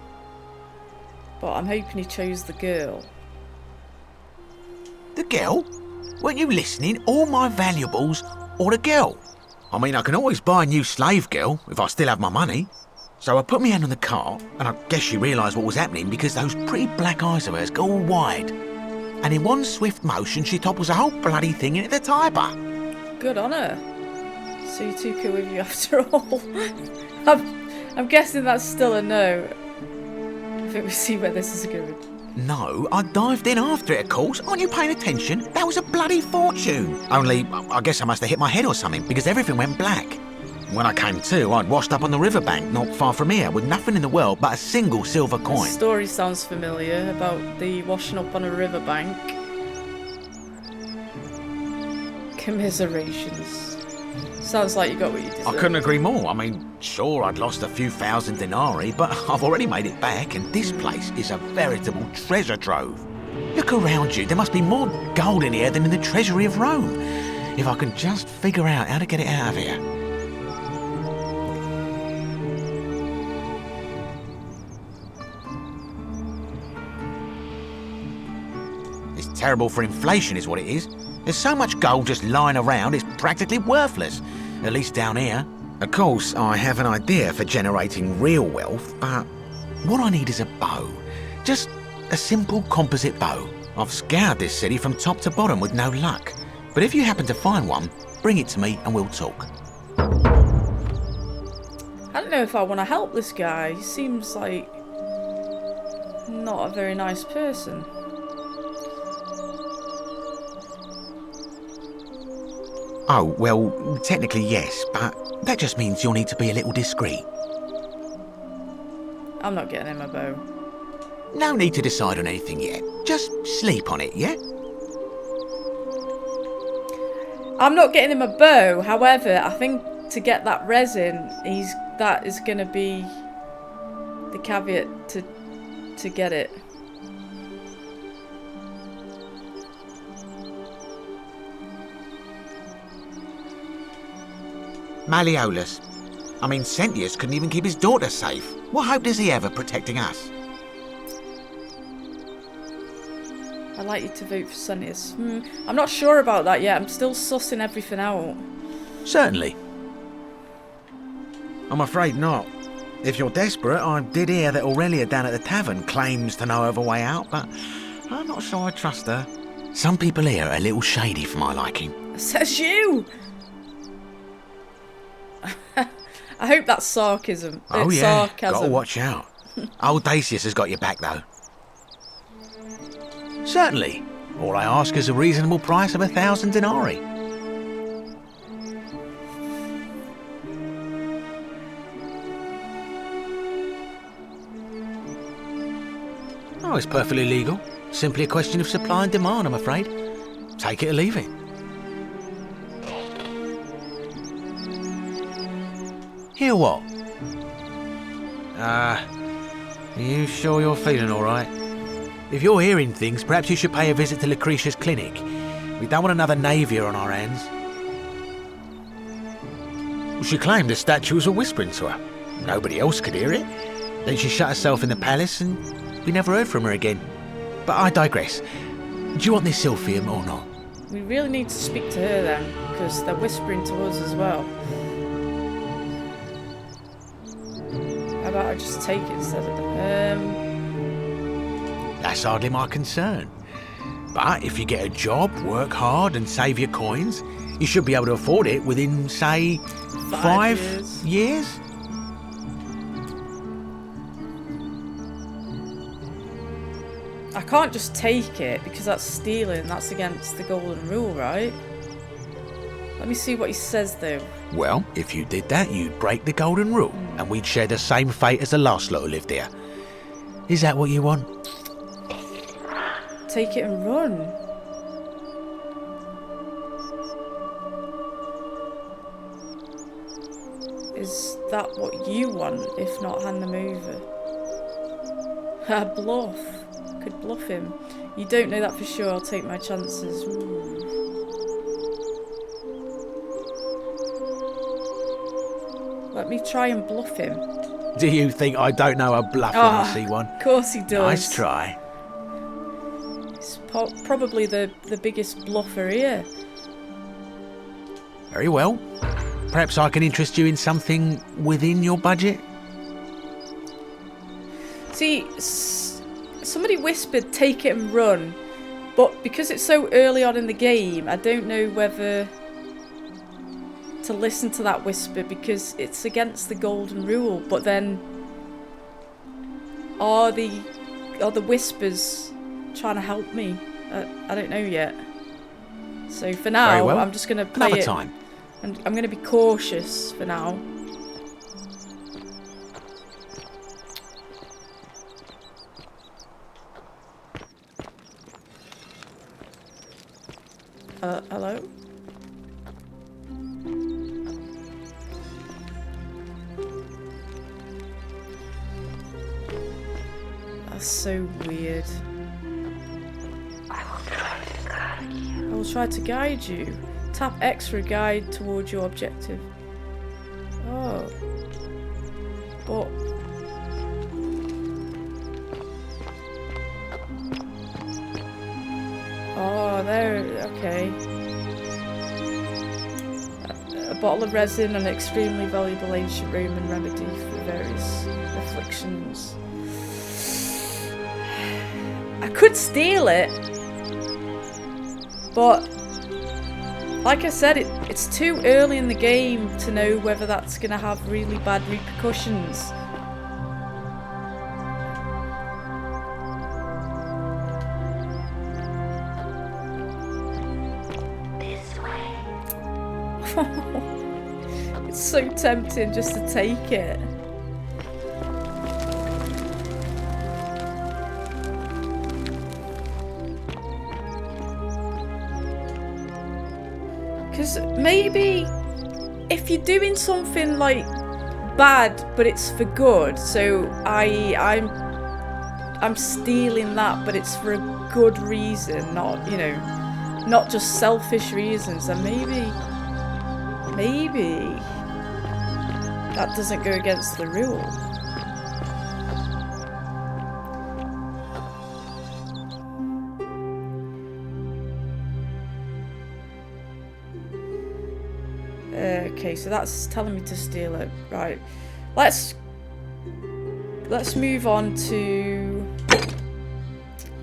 But I'm hoping he chose the girl. The girl? Weren't you listening? All my valuables or the girl? I mean, I can always buy a new slave girl if I still have my money. So I put my hand on the cart, and I guess she realised what was happening because those pretty black eyes of hers go all wide. And in one swift motion, she topples the whole bloody thing into the Tiber. Good on her. So you took her with you after all. I'm guessing that's still a no. I think we see where this is going. No, I dived in after it, of course. Aren't you paying attention? That was a bloody fortune. Only, I guess I must have hit my head or something because everything went black. When I came to, I'd washed up on the riverbank not far from here with nothing in the world but a single silver coin. The story sounds familiar about the washing up on a riverbank. Commiserations. Sounds like you got what you deserved. I couldn't agree more. I mean, sure, I'd lost a few thousand denarii, but I've already made it back, and this place is a veritable treasure trove. Look around you. There must be more gold in here than in the treasury of Rome. If I can just figure out how to get it out of here. It's terrible for inflation is what it is. There's so much gold just lying around, it's practically worthless. At least down here. Of course, I have an idea for generating real wealth, but what I need is a bow. Just a simple composite bow. I've scoured this city from top to bottom with no luck. But if you happen to find one, bring it to me and we'll talk. I don't know if I want to help this guy. He seems like not a very nice person. Oh, well, technically yes, but that just means you'll need to be a little discreet. I'm not getting him a bow. No need to decide on anything yet. Just sleep on it, yeah? I'm not getting him a bow. However, I think to get that resin, that is going to be the caveat to get it. Malleolus. I mean, Sentius couldn't even keep his daughter safe. What hope does he have of protecting us? I'd like you to vote for Sentius. I'm not sure about that yet. I'm still sussing everything out. Certainly. I'm afraid not. If you're desperate, I did hear that Aurelia down at the tavern claims to know of a way out, but I'm not sure I trust her. Some people here are a little shady for my liking. Says you! I hope that's sarcasm. Oh It's yeah, sarcasm. gotta watch out. Old Dacius has got your back though. Certainly. All I ask is a reasonable price of 1,000 denarii. Oh, it's perfectly legal. Simply a question of supply and demand, I'm afraid. Take it or leave it. Hear what? Are you sure you're feeling all right? If you're hearing things, perhaps you should pay a visit to Lucretia's clinic. We don't want another Navia on our hands. She claimed the statue was whispering to her. Nobody else could hear it. Then she shut herself in the palace and we never heard from her again. But I digress. Do you want this Sylphium or not? We really need to speak to her then, because they're whispering to us as well. How about I just take it instead of That's hardly my concern. But if you get a job, work hard and save your coins, you should be able to afford it within, say, 5 years? I can't just take it because that's stealing. That's against the golden rule, right? Let me see what he says though. Well, if you did that, you'd break the golden rule and we'd share the same fate as the last lot who lived here. Is that what you want? Take it and run. Is that what you want? If not, hand them over. A bluff. Could bluff him. You don't know that for sure. I'll take my chances. Ooh. Let me try and bluff him. Do you think I don't know a bluff when I see one? Of course he does. Nice try. He's probably the biggest bluffer here. Very well. Perhaps I can interest you in something within your budget? See, somebody whispered take it and run, but because it's so early on in the game, I don't know whether to listen to that whisper because it's against the golden rule. But then, are the whispers trying to help me? I don't know yet. So for now, well. I'm just going to play Another it. time. And I'm going to be cautious for now. Hello? That's so weird. I will try to guide you. Tap X for a guide towards your objective. Oh. But... Oh, there, okay. A bottle of resin, an extremely valuable ancient Roman remedy for various afflictions. I could steal it, but like I said, it's too early in the game to know whether that's going to have really bad repercussions. It's so tempting just to take it. Because maybe if you're doing something like bad but it's for good, so I'm stealing that but it's for a good reason, not, you know, not just selfish reasons, and maybe that doesn't go against the rule. Okay, so that's telling me to steal it. Right. Let's move on to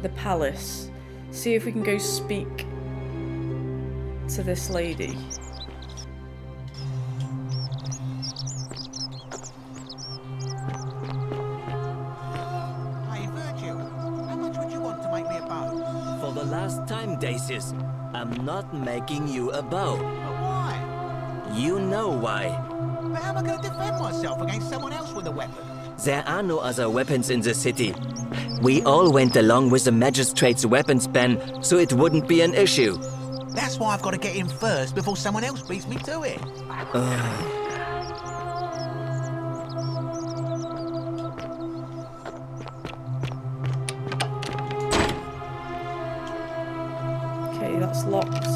the palace. See if we can go speak to this lady. Hey, Virgil, how much would you want to make me a bow? For the last time, Dacius, I'm not making you a bow. But why? You know why. But how am I going to defend myself against someone else with a weapon? There are no other weapons in the city. We all went along with the magistrate's weapons ban, so it wouldn't be an issue. That's why I've got to get in first before someone else beats me to it. locked.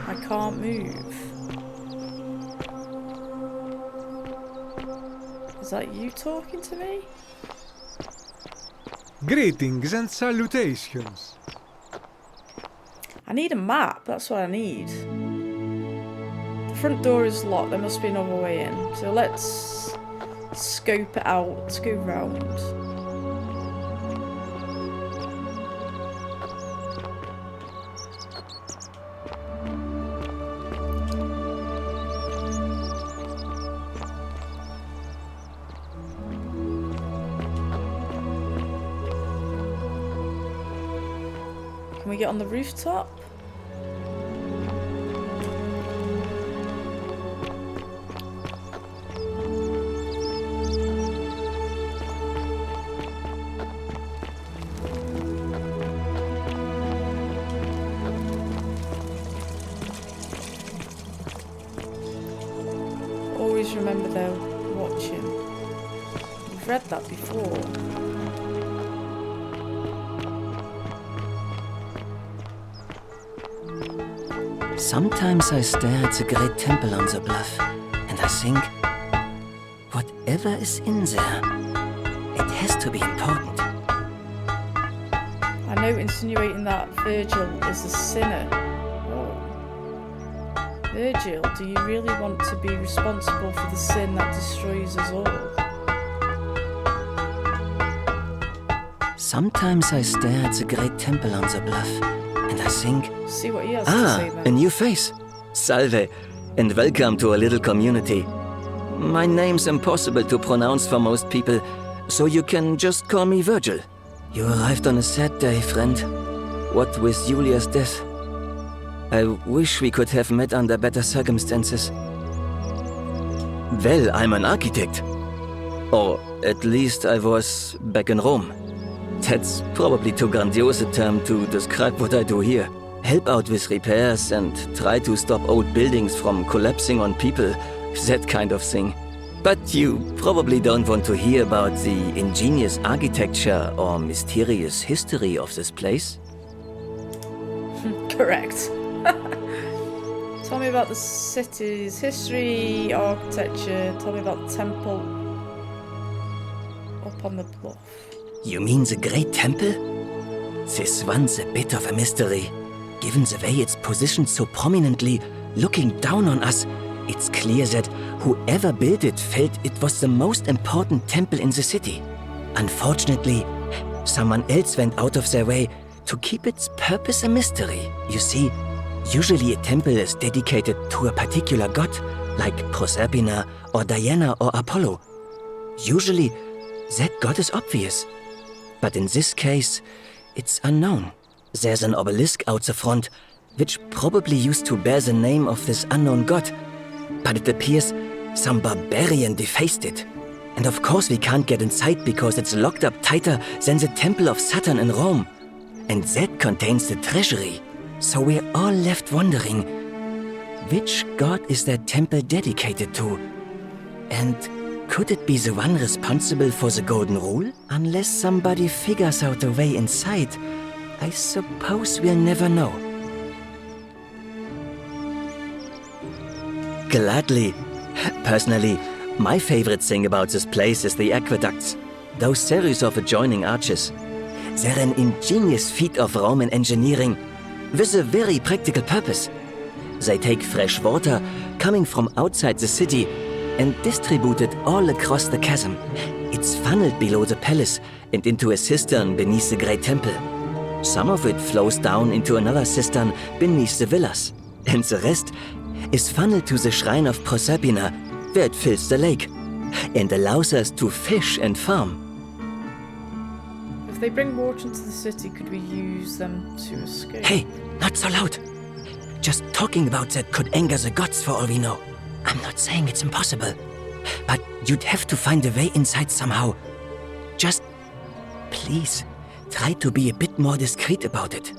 I can't move. Is that you talking to me? Greetings and salutations. I need a map, that's what I need. The front door is locked, there must be another way in. So let's scope it out, let's go round. Can we get on the rooftop? Always remember they're watching. You've read that before. Sometimes I stare at the great temple on the bluff, and I think, whatever is in there, it has to be important. I know insinuating that Virgil is a sinner. Oh. Virgil, do you really want to be responsible for the sin that destroys us all? Sometimes I stare at the great temple on the bluff, and I think, see what he has to say then. A new face. Salve, and welcome to a little community. My name's impossible to pronounce for most people, so you can just call me Virgil. You arrived on a sad day, friend. What with Julia's death. I wish we could have met under better circumstances. Well, I'm an architect. Or at least I was back in Rome. That's probably too grandiose a term to describe what I do here. Help out with repairs and try to stop old buildings from collapsing on people, that kind of thing. But you probably don't want to hear about the ingenious architecture or mysterious history of this place. Correct. Tell me about the city's history, architecture. Tell me about the temple up on the bluff. You mean the Great Temple? This one's a bit of a mystery. Given the way it's positioned so prominently, looking down on us, it's clear that whoever built it felt it was the most important temple in the city. Unfortunately, someone else went out of their way to keep its purpose a mystery. You see, usually a temple is dedicated to a particular god, like Proserpina or Diana or Apollo. Usually, that god is obvious. But in this case, it's unknown. There's an obelisk out the front, which probably used to bear the name of this unknown god. But it appears some barbarian defaced it. And of course we can't get inside because it's locked up tighter than the Temple of Saturn in Rome. And that contains the treasury. So we're all left wondering, which god is that temple dedicated to? And could it be the one responsible for the Golden Rule? Unless somebody figures out a way inside, I suppose we'll never know. Gladly. Personally, my favorite thing about this place is the aqueducts. Those series of adjoining arches. They're an ingenious feat of Roman engineering with a very practical purpose. They take fresh water coming from outside the city and distribute it all across the chasm. It's funneled below the palace and into a cistern beneath the Great Temple. Some of it flows down into another cistern beneath the villas, and the rest is funneled to the shrine of Proserpina, where it fills the lake, and allows us to fish and farm. If they bring water into the city, could we use them to escape? Hey, not so loud! Just talking about that could anger the gods for all we know. I'm not saying it's impossible, but you'd have to find a way inside somehow. Just, please, try to be a bit more discreet about it.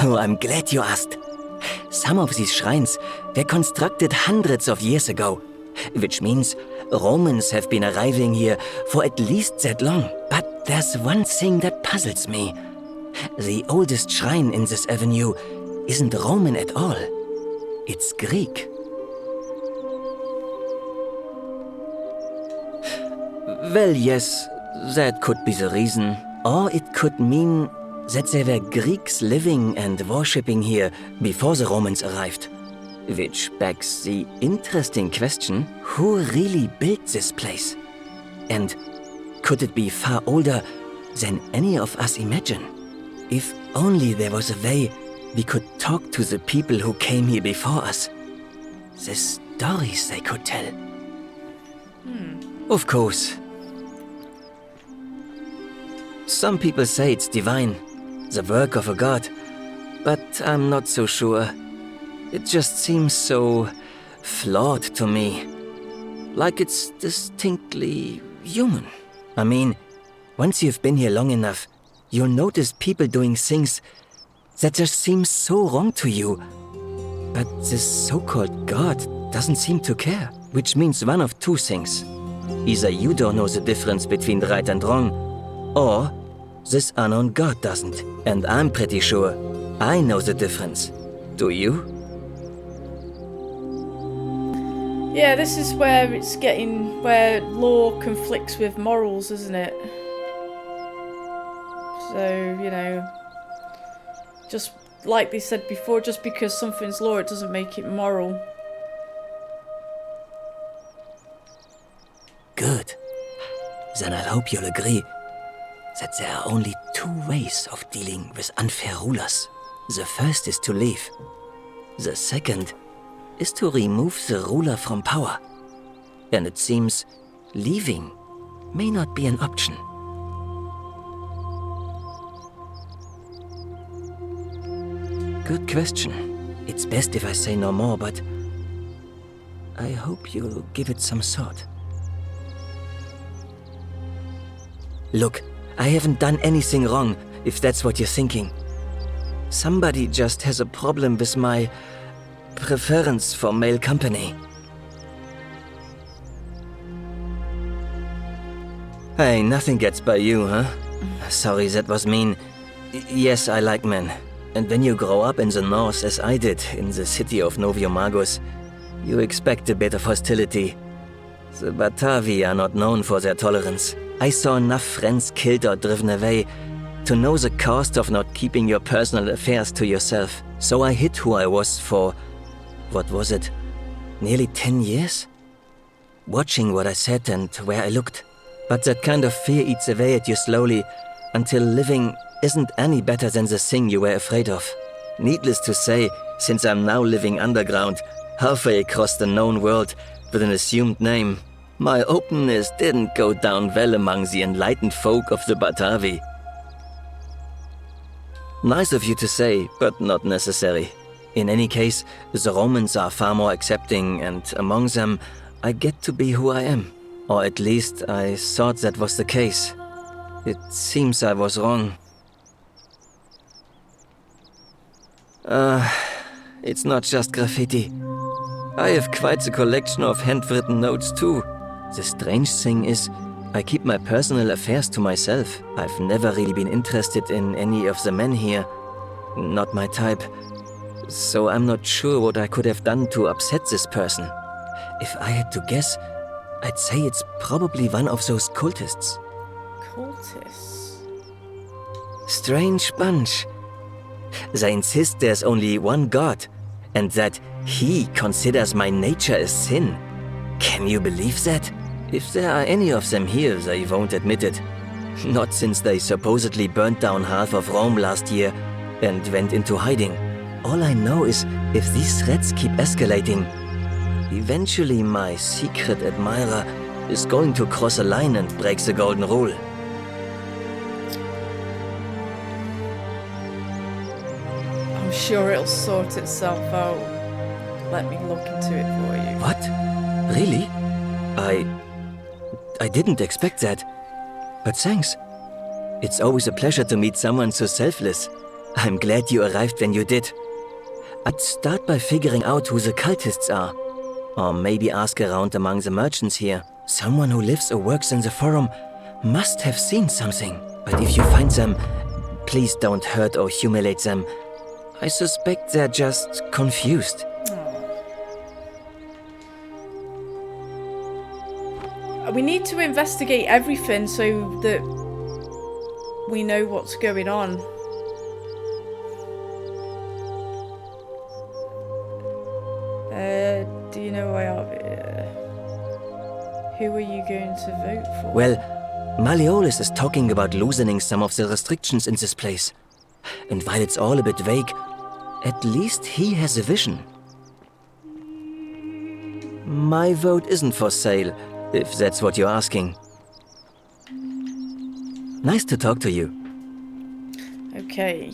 Oh, I'm glad you asked. Some of these shrines were constructed hundreds of years ago, which means Romans have been arriving here for at least that long. But there's one thing that puzzles me. The oldest shrine in this avenue isn't Roman at all. It's Greek. Well, yes, that could be the reason. Or it could mean that there were Greeks living and worshipping here before the Romans arrived. Which begs the interesting question, who really built this place? And could it be far older than any of us imagine? If only there was a way we could talk to the people who came here before us. The stories they could tell. Of course. Some people say it's divine, the work of a god, but I'm not so sure. It just seems so flawed to me. Like it's distinctly human. I mean, once you've been here long enough, you'll notice people doing things that just seem so wrong to you. But this so-called god doesn't seem to care, which means one of two things. Either you don't know the difference between right and wrong, or this unknown god doesn't. And I'm pretty sure I know the difference. Do you? Yeah, this is where it's getting, where law conflicts with morals, isn't it? So, you know, just like they said before, just because something's law, it doesn't make it moral. Good. Then I hope you'll agree that there are only two ways of dealing with unfair rulers. The first is to leave. The second is to remove the ruler from power. And it seems leaving may not be an option. Good question. It's best if I say no more, but I hope you'll give it some thought. Look, I haven't done anything wrong, if that's what you're thinking. Somebody just has a problem with my preference for male company. Hey, nothing gets by you, huh? Sorry, that was mean. Yes, I like men. And when you grow up in the north, as I did, in the city of Noviomagus, you expect a bit of hostility. The Batavi are not known for their tolerance. I saw enough friends killed or driven away to know the cost of not keeping your personal affairs to yourself. So I hid who I was for, what was it, nearly 10 years? Watching what I said and where I looked. But that kind of fear eats away at you slowly, until living isn't any better than the thing you were afraid of. Needless to say, since I'm now living underground, halfway across the known world with an assumed name, my openness didn't go down well among the enlightened folk of the Batavi. Nice of you to say, but not necessary. In any case, the Romans are far more accepting, and among them, I get to be who I am. Or at least I thought that was the case. It seems I was wrong. It's not just graffiti. I have quite a collection of handwritten notes too. The strange thing is, I keep my personal affairs to myself. I've never really been interested in any of the men here. Not my type. So I'm not sure what I could have done to upset this person. If I had to guess, I'd say it's probably one of those cultists. Cultists? Strange bunch. They insist there's only one god, and that he considers my nature a sin. Can you believe that? If there are any of them here, they won't admit it. Not since they supposedly burnt down half of Rome last year and went into hiding. All I know is if these threats keep escalating, eventually my secret admirer is going to cross a line and break the golden rule. I'm sure it'll sort itself out. Let me look into it for you. What? Really? I didn't expect that. But thanks. It's always a pleasure to meet someone so selfless. I'm glad you arrived when you did. I'd start by figuring out who the cultists are. Or maybe ask around among the merchants here. Someone who lives or works in the forum must have seen something. But if you find them, please don't hurt or humiliate them. I suspect they're just confused. We need to investigate everything so that we know what's going on. Do you know who I are? Who are you going to vote for? Well, Malleolus is talking about loosening some of the restrictions in this place. And while it's all a bit vague, at least he has a vision. My vote isn't for sale, if that's what you're asking. Nice to talk to you. Okay.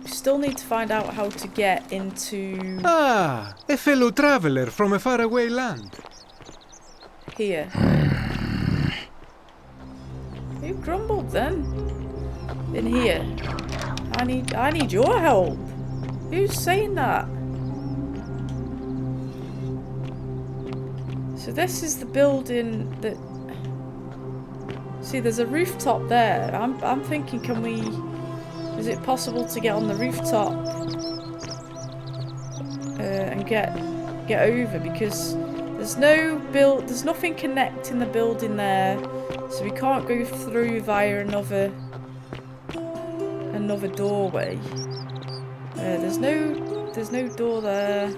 We still need to find out how to get into... Ah, a fellow traveler from a faraway land. Here. Who grumbled then? In here. I need your help. Who's saying that? So this is the building that... See, there's a rooftop there. I'm thinking, can we... Is it possible to get on the rooftop and get over? Because there's there's nothing connecting the building there, so we can't go through via another doorway. There's no door there.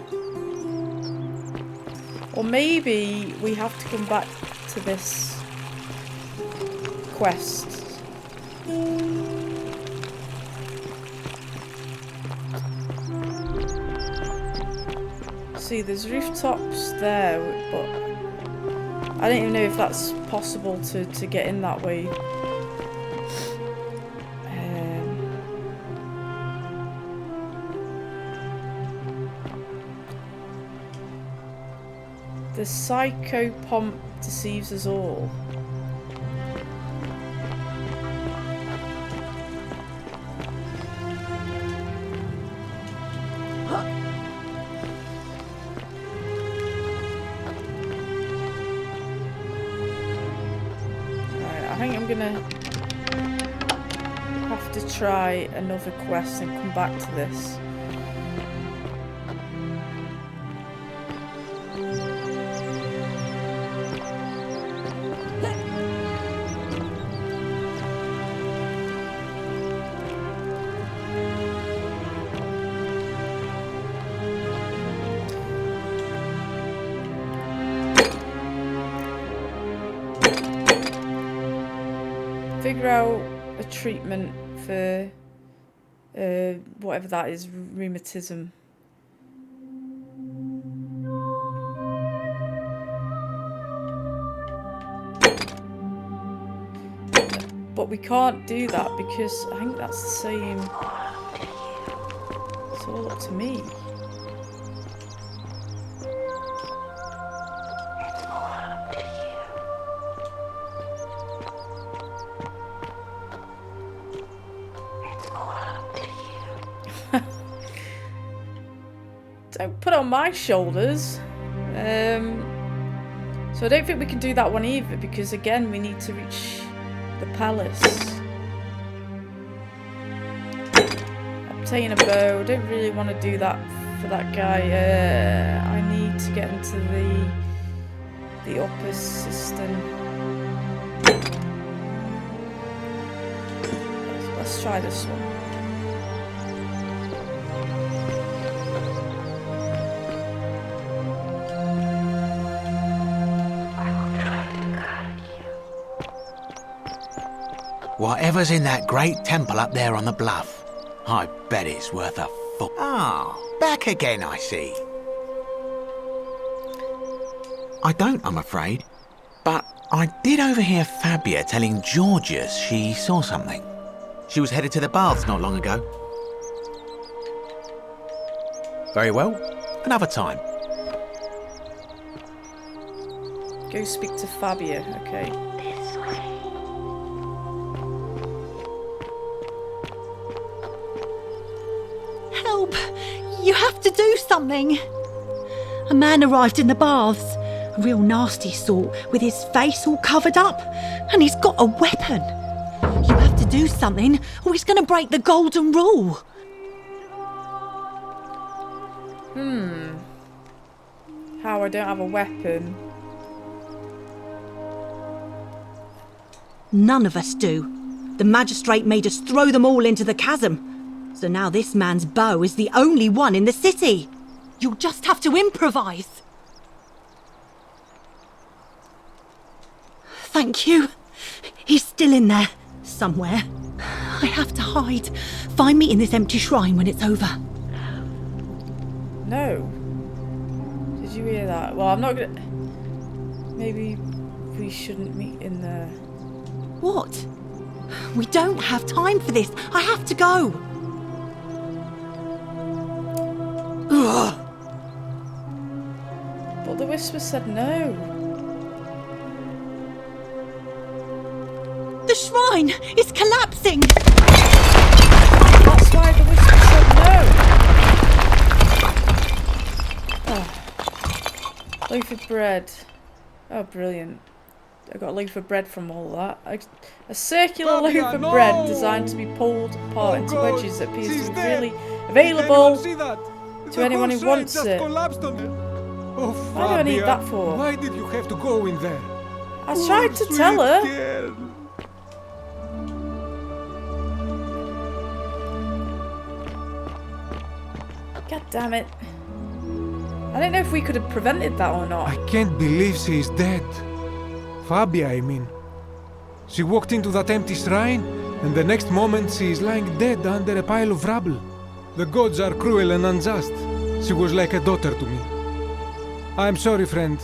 Or maybe we have to come back to this quest. See, there's rooftops there, but I don't even know if that's possible to get in that way. The psychopomp deceives us all. I think I'm gonna have to try another quest and come back to this. Figure out a treatment for whatever that is, rheumatism. But we can't do that because I think that's the same. It's all up to me. Don't put on my shoulders. So I don't think we can do that one either because again we need to reach the palace. Obtain a bow. I don't really want to do that for that guy. I need to get into the upper system. Let's try this one. Whatever's in that great temple up there on the bluff, I bet it's worth a fuck. Ah, back again, I see. I don't, I'm afraid. But I did overhear Fabia telling Georgius she saw something. She was headed to the baths not long ago. Very well, another time. Go speak to Fabia, okay. Help! You have to do something! A man arrived in the baths. A real nasty sort, with his face all covered up. And he's got a weapon. You have to do something, or he's going to break the golden rule. How I don't have a weapon? None of us do. The magistrate made us throw them all into the chasm. So now this man's bow is the only one in the city. You'll just have to improvise. Thank you. He's still in there, somewhere. I have to hide. Find me in this empty shrine when it's over. No. Did you hear that? Well, I'm not gonna... Maybe we shouldn't meet in there. What? We don't have time for this. I have to go. Ugh. But the whisper said no. The shrine is collapsing. That's why the whisper said no. Oh. Loaf of bread. Oh, brilliant. I got a loaf of bread from all that. A circular loaf of bread designed to be pulled apart into wedges that appears to be freely available to anyone who wants it. Oh, Why do I need that for? Why did you have to go in there? I tried to tell her. Girl. God damn it. I don't know if we could have prevented that or not. I can't believe she is dead. Fabia, I mean. She walked into that empty shrine, and the next moment she is lying dead under a pile of rubble. The gods are cruel and unjust. She was like a daughter to me. I'm sorry, friend.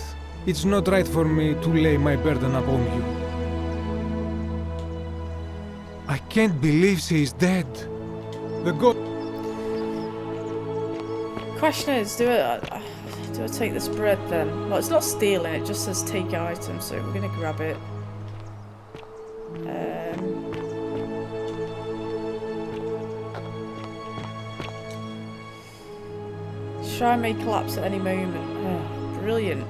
It's not right for me to lay my burden upon you. I can't believe she is dead. The god... Question is, do I take this bread then? Well, it's not stealing, it just says take item, so we're gonna grab it. Shrine may collapse at any moment. Oh, brilliant.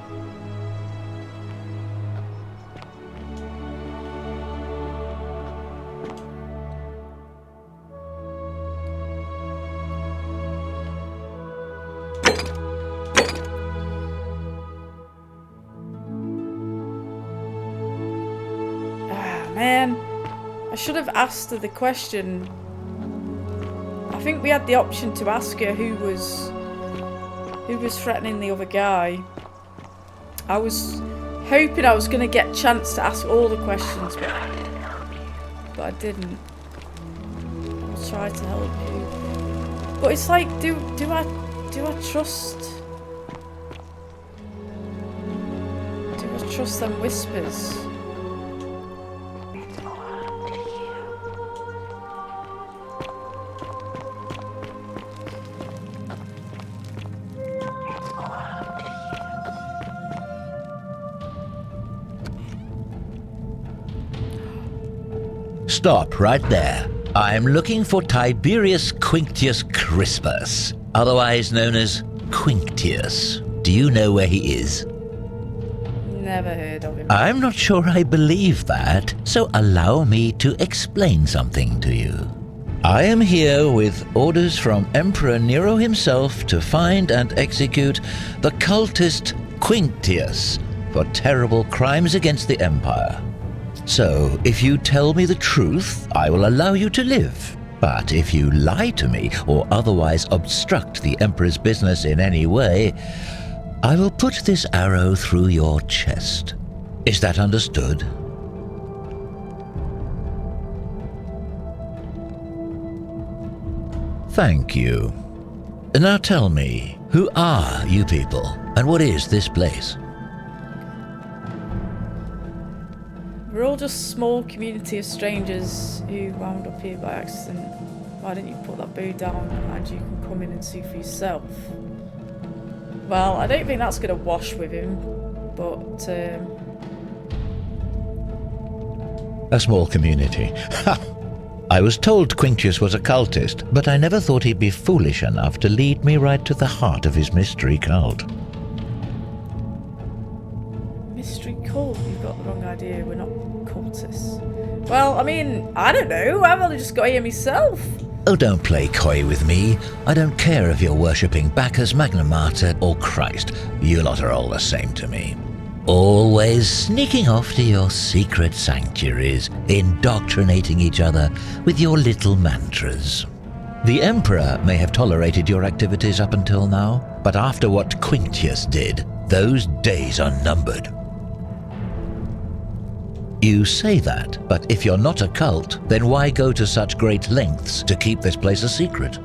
Man, I should have asked her the question. I think we had the option to ask her who was threatening the other guy. I was hoping I was going to get a chance to ask all the questions, but I didn't. I'll try to help you. But it's like, do I trust? Do I trust them whispers? Stop right there. I'm looking for Tiberius Quinctius Crispus, otherwise known as Quinctius. Do you know where he is? Never heard of him. I'm not sure I believe that, so allow me to explain something to you. I am here with orders from Emperor Nero himself to find and execute the cultist Quinctius for terrible crimes against the Empire. So, if you tell me the truth, I will allow you to live. But if you lie to me or otherwise obstruct the Emperor's business in any way, I will put this arrow through your chest. Is that understood? Thank you. Now tell me, who are you people, and what is this place? We're all just a small community of strangers who wound up here by accident. Why didn't you put that bow down and you can come in and see for yourself? Well, I don't think that's going to wash with him, but... A small community. Ha! I was told Quinctius was a cultist, but I never thought he'd be foolish enough to lead me right to the heart of his mystery cult. idea. We're not cultists. Well, I mean, I don't know. I've only just got here myself. Oh, don't play coy with me. I don't care if you're worshipping Bacchus, Magna Mater, or Christ. You lot are all the same to me. Always sneaking off to your secret sanctuaries, indoctrinating each other with your little mantras. The Emperor may have tolerated your activities up until now, but after what Quintius did, those days are numbered. You say that, but if you're not a cult, then why go to such great lengths to keep this place a secret?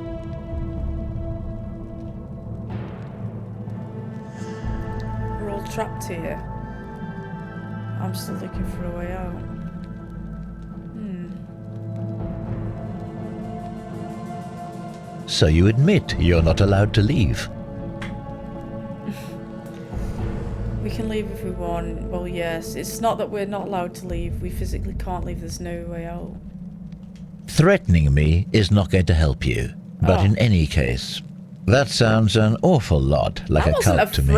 We're all trapped here. I'm still looking for a way out. So you admit you're not allowed to leave? We can leave if we want. Well, yes. It's not that we're not allowed to leave. We physically can't leave. There's no way out. Threatening me is not going to help you. But in any case, that sounds an awful lot like a cult to me.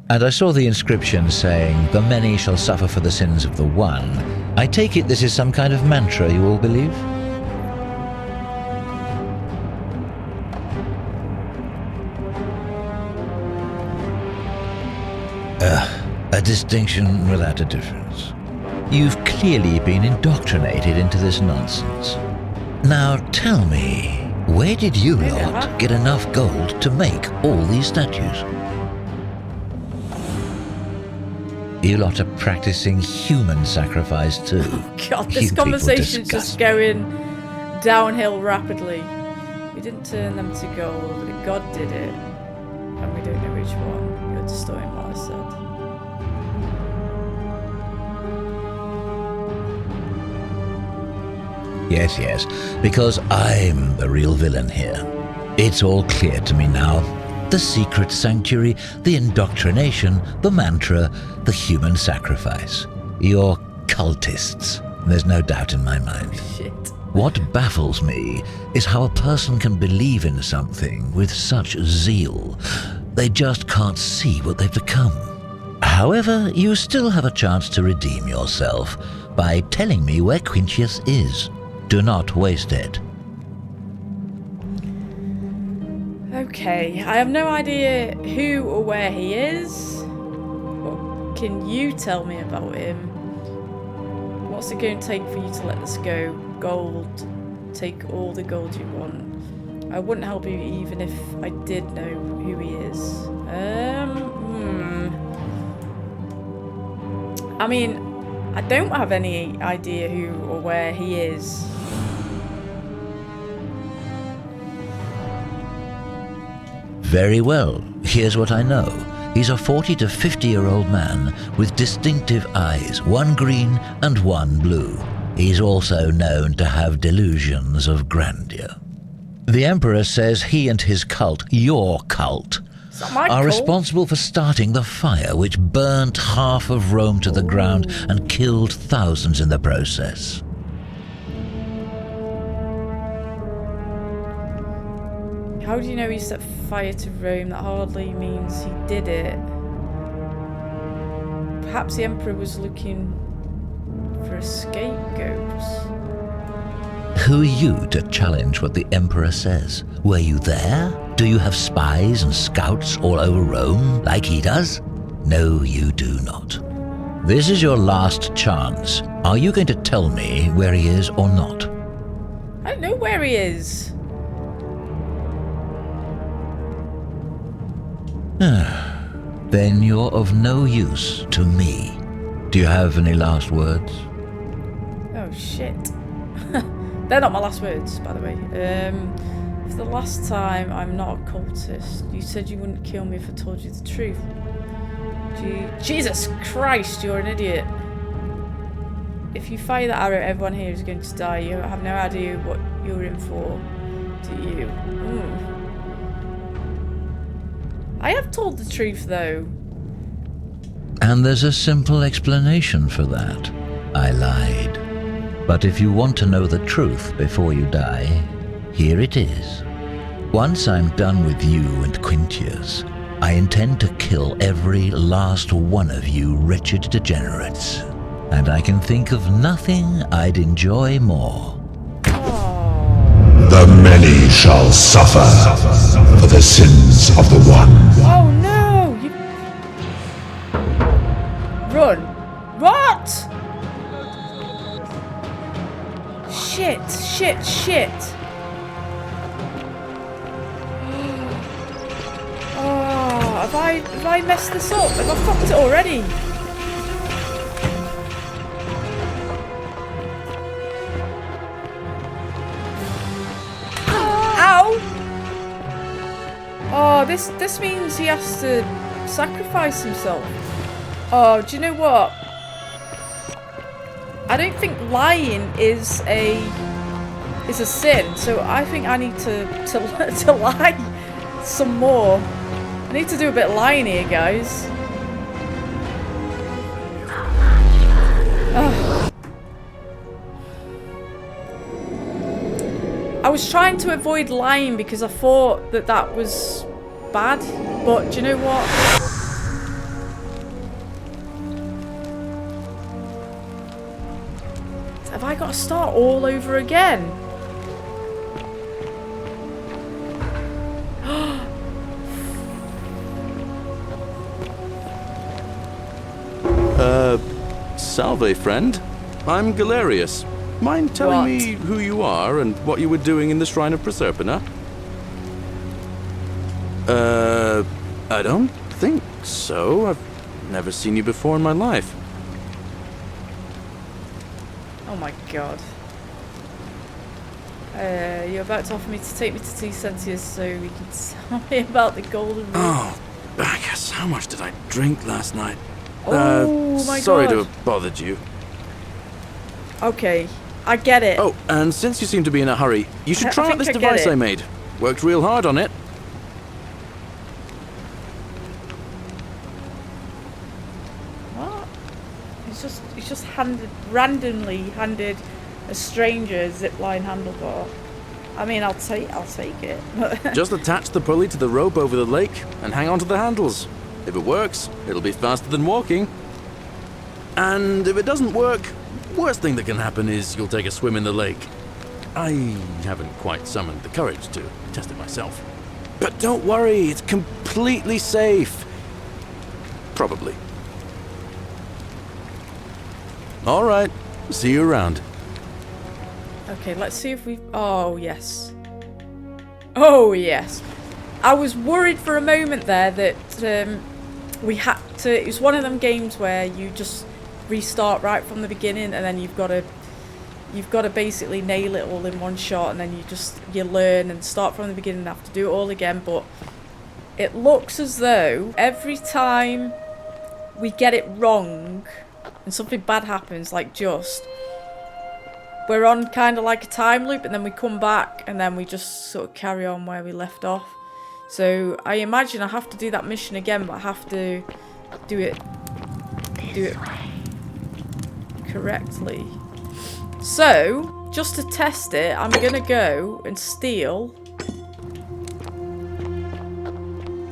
And I saw the inscription saying, "The many shall suffer for the sins of the one." I take it this is some kind of mantra you all believe? A distinction without a difference. You've clearly been indoctrinated into this nonsense. Now tell me, where did you lot get enough gold to make all these statues? You lot are practicing human sacrifice too. God, this conversation's just going downhill rapidly. We didn't turn them to gold. God did it. And we don't know which one. You're distorting what I said. Yes, because I'm the real villain here. It's all clear to me now. The secret sanctuary, the indoctrination, the mantra, the human sacrifice. You're cultists. There's no doubt in my mind. Shit. What baffles me is how a person can believe in something with such zeal. They just can't see what they've become. However, you still have a chance to redeem yourself by telling me where Quintius is. Do not waste it. Okay, I have no idea who or where he is. What can you tell me about him? What's it going to take for you to let this go? Gold. Take all the gold you want. I wouldn't help you even if I did know who he is. I mean, I don't have any idea who or where he is. Very well. Here's what I know. He's a 40 to 50-year-old man with distinctive eyes, one green and one blue. He's also known to have delusions of grandeur. The Emperor says he and his cult, your cult, are responsible for starting the fire which burnt half of Rome to the ground and killed thousands in the process. How do you know he set fire to Rome? That hardly means he did it. Perhaps the Emperor was looking for a scapegoat. Who are you to challenge what the Emperor says? Were you there? Do you have spies and scouts all over Rome like he does? No, you do not. This is your last chance. Are you going to tell me where he is or not? I don't know where he is. Then you're of no use to me. Do you have any last words? Oh shit. They're not my last words, by the way. For the last time, I'm not a cultist. You said you wouldn't kill me if I told you the truth. Jesus Christ, you're an idiot. If you fire that arrow, everyone here is going to die. You have no idea what you're in for, do you? I have told the truth, though. And there's a simple explanation for that. I lied. But if you want to know the truth before you die, here it is. Once I'm done with you and Quintius, I intend to kill every last one of you wretched degenerates. and I can think of nothing I'd enjoy more. The many shall suffer for the sins of the one. Oh no! You... Run! What? Shit! Shit! Shit! Oh, have I messed this up? Have I fucked it already? Oh, this means he has to sacrifice himself. Oh, do you know what? I don't think lying is a sin, so I think I need to lie some more. I need to do a bit of lying here, guys. Oh. I was trying to avoid lying because I thought that was bad, but do you know what? Have I got to start all over again? Salve, friend. I'm Galerius. Mind telling me who you are and what you were doing in the Shrine of Proserpina? I don't think so. I've never seen you before in my life. Oh my god. You're about to offer me to take me to T. Sentius so we can tell me about the golden rule. Oh, Bacchus, how much did I drink last night? Oh my god. Sorry to have bothered you. Okay, I get it. Oh, and since you seem to be in a hurry, you should try out this device I made. Worked real hard on it. What? He's just randomly handed a stranger a zipline handlebar. I mean, I'll take it. Just attach the pulley to the rope over the lake and hang on to the handles. If it works, it'll be faster than walking. And if it doesn't work, worst thing that can happen is you'll take a swim in the lake. I haven't quite summoned the courage to test it myself. But don't worry, it's completely safe. Probably. All right, see you around. Okay, let's see if we... Oh, yes. Oh, yes. I was worried for a moment there that we had to... It was one of them games where you just restart right from the beginning and then you've got to basically nail it all in one shot, and then you learn and start from the beginning and have to do it all again. But it looks as though every time we get it wrong and something bad happens, like we're on kind of like a time loop, and then we come back and then we just sort of carry on where we left off. So I imagine I have to do that mission again, but I have to do it correctly. So just to test it, I'm gonna go and steal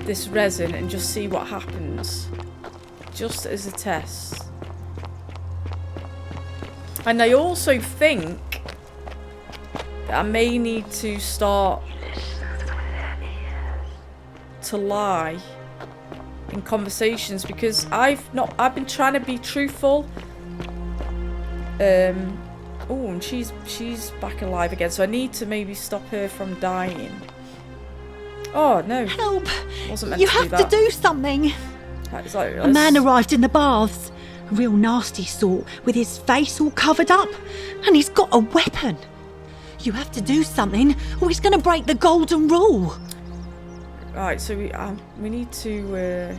this resin and just see what happens, just as a test. And I also think that I may need to start to lie in conversations, because I've been trying to be truthful. Oh, and she's back alive again, so I need to maybe stop her from dying. Oh no! Help! Wasn't meant you to have do that. to do something. A man arrived in the baths. A real nasty sort, with his face all covered up. And he's got a weapon. You have to do something, or he's going to break the golden rule. Right, so we need to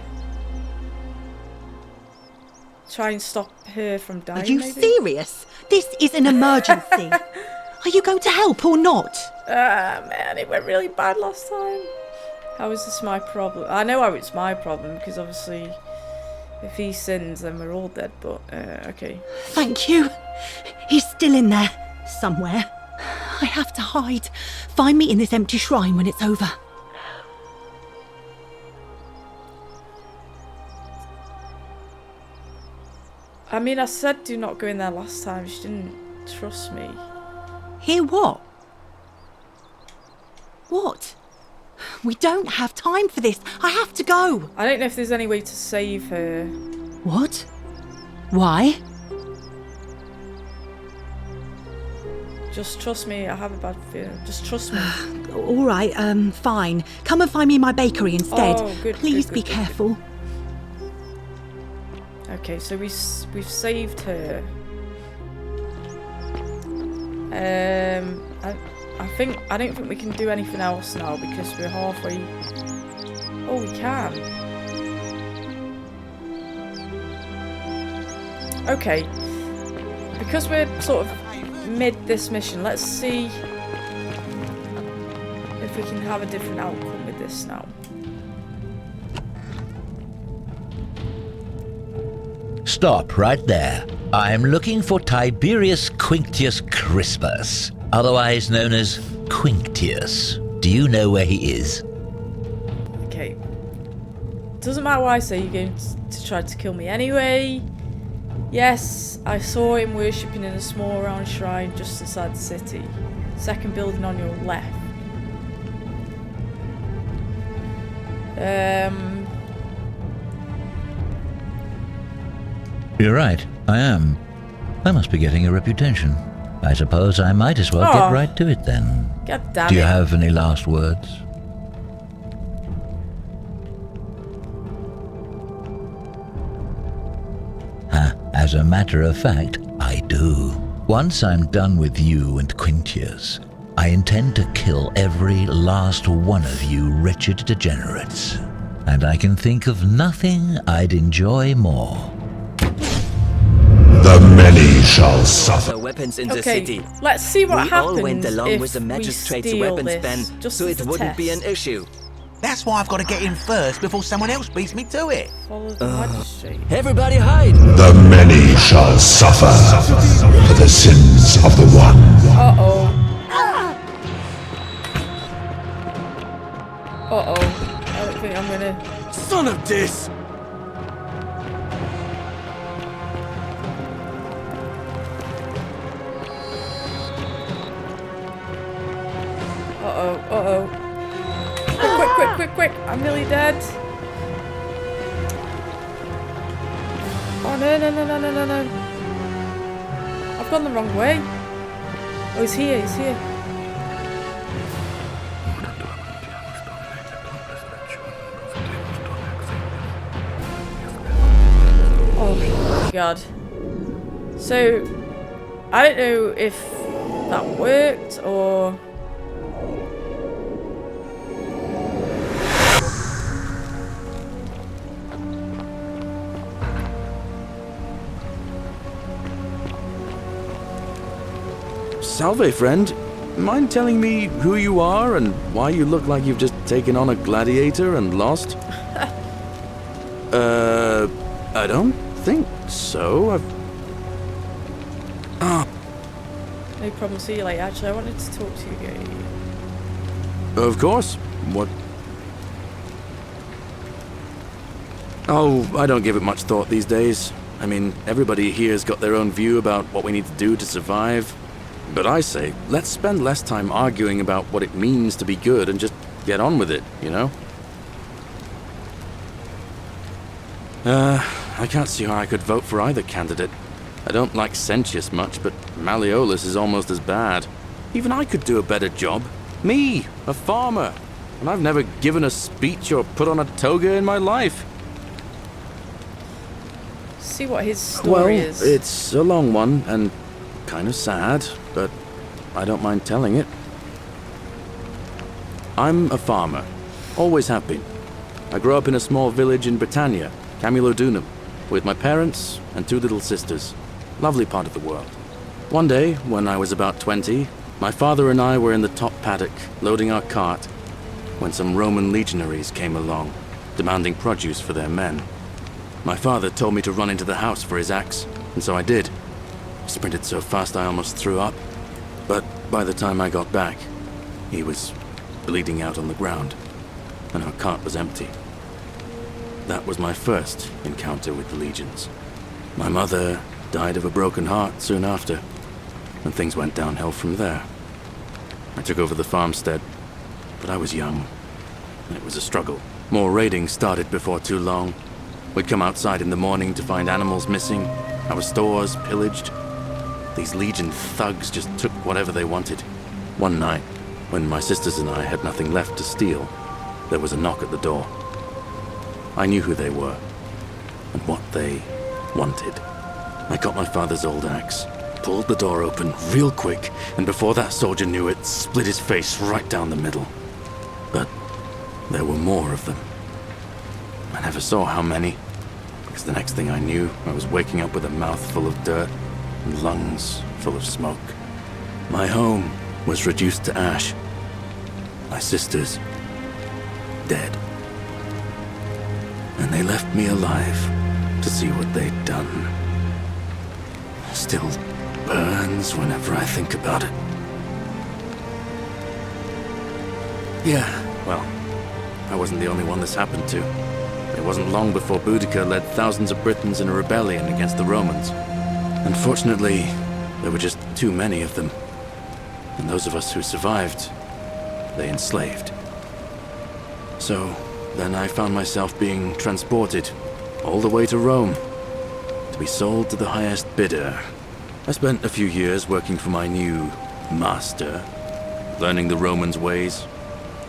try and stop her from dying. Are you maybe? serious? This is an emergency. Are you going to help or not? Man, it went really bad last time. How is this my problem? I know how it's my problem, because obviously if he sins then we're all dead, but okay. Thank you. He's still in there, somewhere. I have to hide. Find me in this empty shrine when it's over. I mean, I said do not go in there last time. She didn't trust me. Hear what? What? We don't have time for this. I have to go. I don't know if there's any way to save her. What? Why? Just trust me. I have a bad feeling. Just trust me. All right, fine. Come and find me in my bakery instead. Oh, good. Please good, be good, careful. Okay, so we've saved her. I don't think we can do anything else now because we're halfway. Oh, we can. Okay, because we're sort of mid this mission, let's see if we can have a different outcome with this now. Stop right there. I'm looking for Tiberius Quinctius Crispus, otherwise known as Quinctius. Do you know where he is? Okay. Doesn't matter what I say, you're going to try to kill me anyway. Yes, I saw him worshipping in a small round shrine just inside the city. Second building on your left. You're right, I am. I must be getting a reputation. I suppose I might as well get right to it then. God damn Do you it. have any last words? As a matter of fact, I do. Once I'm done with you and Quintius, I intend to kill every last one of you wretched degenerates. And I can think of nothing I'd enjoy more. The many shall suffer. The weapons in the city. Let's see what we happens all went along if with the magistrate's we steal weapons this, ban, just so as it a wouldn't be an test. issue. That's why I've got to get in first before someone else beats me to it. Follow the magistrate. Everybody hide! The many shall suffer for the sins of the one. Uh-oh. Uh-oh. I don't think I'm gonna... Son of this! Uh-oh, uh-oh. Quick, I'm nearly dead. Oh, no. I've gone the wrong way. Oh, he's here. Oh, my God. So, I don't know if that worked or... Salve, friend. Mind telling me who you are and why you look like you've just taken on a gladiator and lost? I don't think so. No problem, see you later. Actually, I wanted to talk to you again. Of course. What? Oh, I don't give it much thought these days. I mean, everybody here's got their own view about what we need to do to survive. But I say, let's spend less time arguing about what it means to be good and just get on with it, you know? I can't see how I could vote for either candidate. I don't like Sentius much, but Malleolus is almost as bad. Even I could do a better job. Me, a farmer. And I've never given a speech or put on a toga in my life. See what his story is. Well, it's a long one and kind of sad, but I don't mind telling it. I'm a farmer. Always have been. I grew up in a small village in Britannia, Camulodunum, with my parents and 2 little sisters. Lovely part of the world. One day, when I was about 20, my father and I were in the top paddock, loading our cart, when some Roman legionaries came along, demanding produce for their men. My father told me to run into the house for his axe, and so I did. Sprinted so fast I almost threw up, but by the time I got back, he was bleeding out on the ground, and our cart was empty. That was my first encounter with the legions. My mother died of a broken heart soon after, and things went downhill from there. I took over the farmstead, but I was young, and it was a struggle. More raiding started before too long. We'd come outside in the morning to find animals missing, our stores pillaged. These Legion thugs just took whatever they wanted. One night, when my sisters and I had nothing left to steal, there was a knock at the door. I knew who they were, and what they wanted. I got my father's old axe, pulled the door open real quick, and before that soldier knew it, split his face right down the middle. But there were more of them. I never saw how many, because the next thing I knew, I was waking up with a mouth full of dirt and lungs full of smoke. My home was reduced to ash. My sisters, dead. And they left me alive to see what they'd done. Still burns whenever I think about it. Yeah, well, I wasn't the only one this happened to. It wasn't long before Boudica led thousands of Britons in a rebellion against the Romans. Unfortunately, there were just too many of them. And those of us who survived, they enslaved. So, then I found myself being transported all the way to Rome to be sold to the highest bidder. I spent a few years working for my new master, learning the Romans' ways,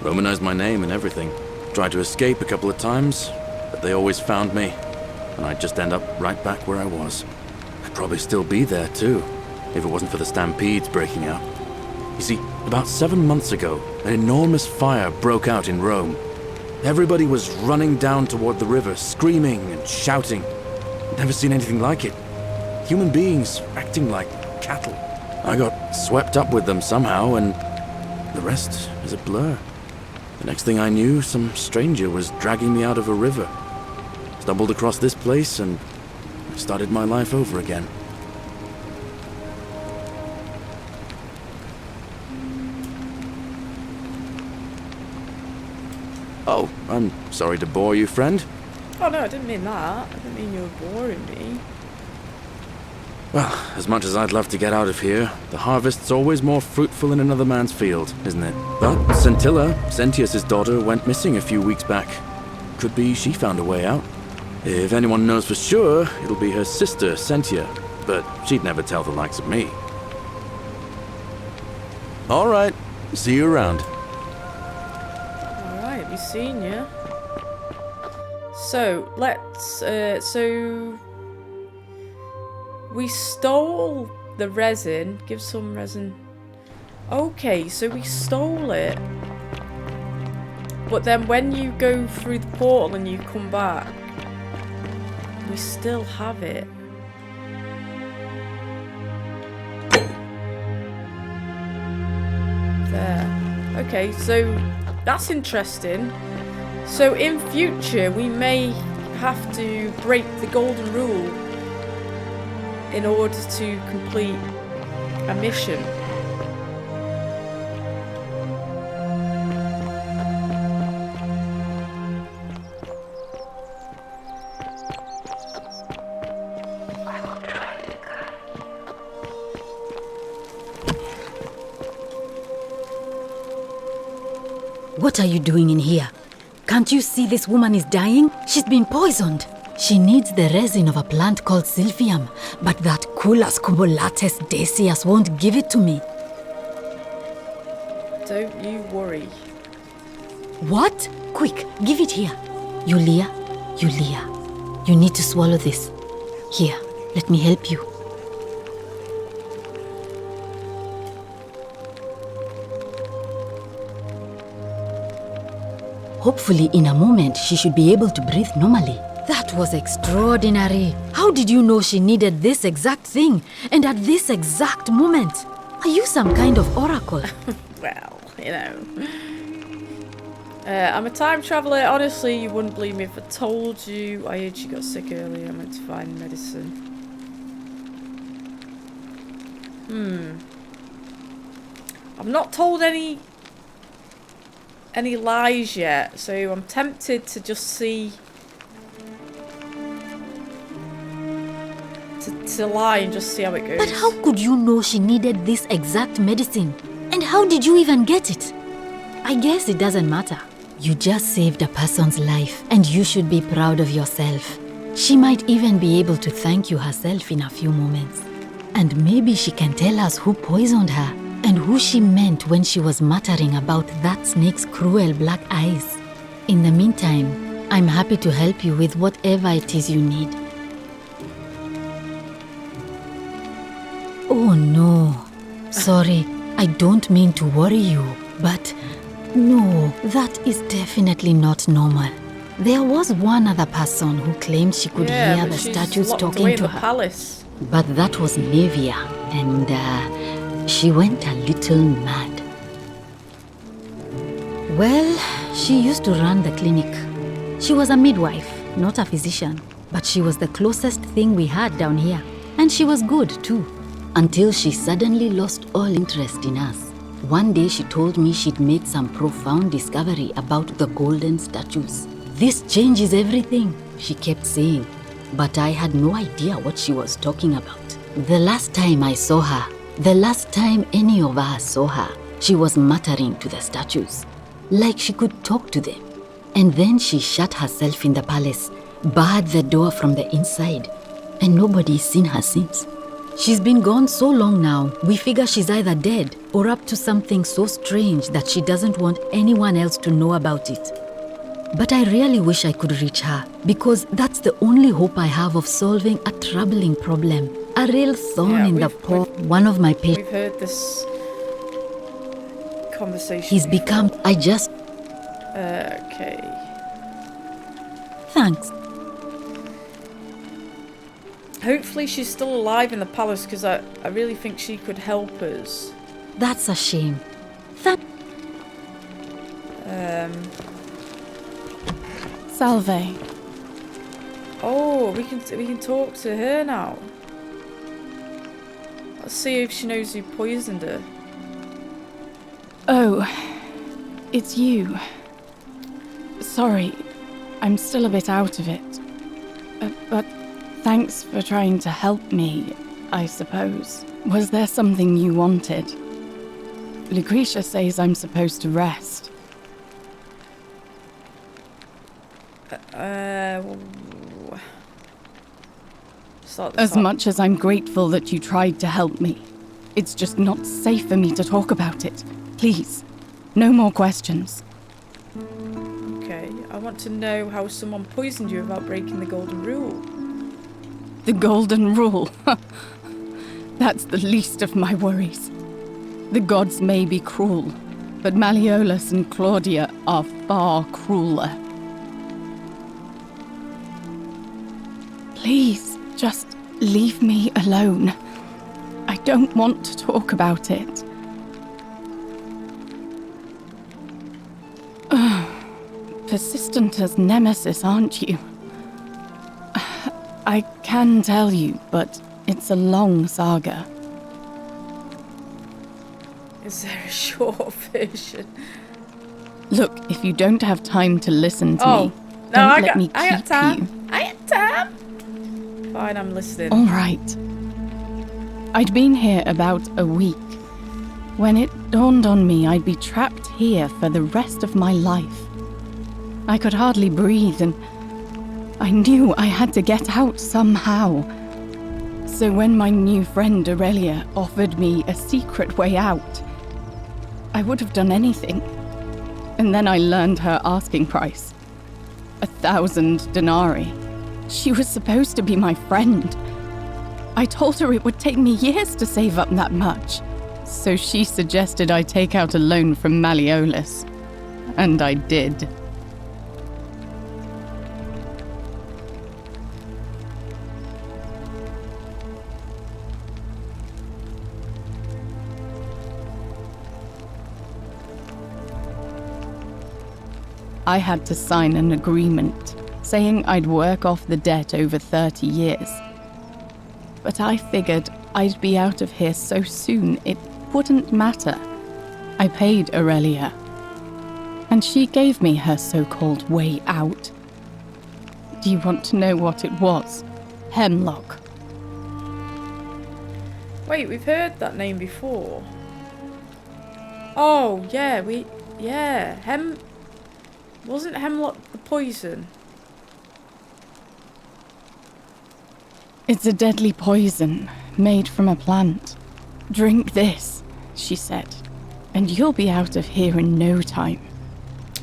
Romanized my name and everything. Tried to escape a couple of times, but they always found me, and I'd just end up right back where I was. I'd probably still be there too, if it wasn't for the stampedes breaking out. You see, about 7 months ago, an enormous fire broke out in Rome. Everybody was running down toward the river, screaming and shouting. Never seen anything like it. Human beings acting like cattle. I got swept up with them somehow, and the rest is a blur. The next thing I knew, some stranger was dragging me out of a river. Stumbled across this place, and I started my life over again. Oh, I'm sorry to bore you, friend. Oh no, I didn't mean that. I didn't mean you were boring me. Well, as much as I'd love to get out of here, the harvest's always more fruitful in another man's field, isn't it? But Scintilla, Sentius's daughter, went missing a few weeks back. Could be she found a way out. If anyone knows for sure, it'll be her sister, Sentia, but she'd never tell the likes of me. All right, see you around. Alright, be seeing you. So, let's, we stole the resin. Give some resin. Okay, so we stole it. But then when you go through the portal and you come back, we still have it. There. Okay, so that's interesting. So in future, we may have to break the golden rule in order to complete a mission. What are you doing in here? Can't you see this woman is dying? She's been poisoned. She needs the resin of a plant called Silphium, but that Culus cubulatus Decius won't give it to me. Don't you worry. What? Quick, give it here. Yulia, you need to swallow this. Here, let me help you. Hopefully, in a moment, she should be able to breathe normally. That was extraordinary. How did you know she needed this exact thing, and at this exact moment? Are you some kind of oracle? Well, you know. I'm a time traveller. Honestly, you wouldn't believe me if I told you. I heard she got sick earlier. I went to find medicine. I've not told any lies yet, so I'm tempted to just see to lie and just see how it goes. But how could you know she needed this exact medicine? And how did you even get it? I guess it doesn't matter. You just saved a person's life, and you should be proud of yourself. She might even be able to thank you herself in a few moments. And maybe she can tell us who poisoned her and who she meant when she was muttering about that snake's cruel black eyes. In the meantime, I'm happy to help you with whatever it is you need. Oh no, sorry, I don't mean to worry you, but no, that is definitely not normal. There was one other person who claimed she could hear the statues talking to her. Palace. But that was Nevia, and she went a little mad. Well, she used to run the clinic. She was a midwife, not a physician, but she was the closest thing we had down here. And she was good too, until she suddenly lost all interest in us. One day she told me she'd made some profound discovery about the golden statues. This changes everything, she kept saying. But I had no idea what she was talking about. The last time I saw her, the last time any of us saw her, she was muttering to the statues, like she could talk to them. And then she shut herself in the palace, barred the door from the inside, and nobody's seen her since. She's been gone so long now, we figure she's either dead or up to something so strange that she doesn't want anyone else to know about it. But I really wish I could reach her, because that's the only hope I have of solving a troubling problem. A real thorn in the paw. One of my patients. We've heard this conversation. He's become. I just. Okay. Thanks. Hopefully she's still alive in the palace, because I really think she could help us. That's a shame. Salve. Oh, we can talk to her now. Let's see if she knows who poisoned her. Oh, it's you. Sorry, I'm still a bit out of it. But thanks for trying to help me, I suppose. Was there something you wanted? Lucretia says I'm supposed to rest. As much as I'm grateful that you tried to help me, it's just not safe for me to talk about it. Please, no more questions. Okay, I want to know how someone poisoned you without breaking the golden rule. The golden rule? That's the least of my worries. The gods may be cruel, but Malleolus and Claudia are far crueler. Please, just leave me alone. I don't want to talk about it. Persistent as Nemesis, aren't you? I can tell you, but it's a long saga. Is there a short version? Look, if you don't have time to listen to me, no, don't let me keep got time. you. I got time. Fine, I'm listening. All right. I'd been here about a week when it dawned on me I'd be trapped here for the rest of my life. I could hardly breathe, and I knew I had to get out somehow. So when my new friend Aurelia offered me a secret way out, I would have done anything. And then I learned her asking price. 1,000 denarii. She was supposed to be my friend. I told her it would take me years to save up that much. So she suggested I take out a loan from Malleolus. And I did. I had to sign an agreement saying I'd work off the debt over 30 years. But I figured I'd be out of here so soon it wouldn't matter. I paid Aurelia, and she gave me her so-called way out. Do you want to know what it was? Hemlock. Wait, we've heard that name before. Oh, yeah, wasn't hemlock the poison? It's a deadly poison made from a plant. Drink this, she said, and you'll be out of here in no time.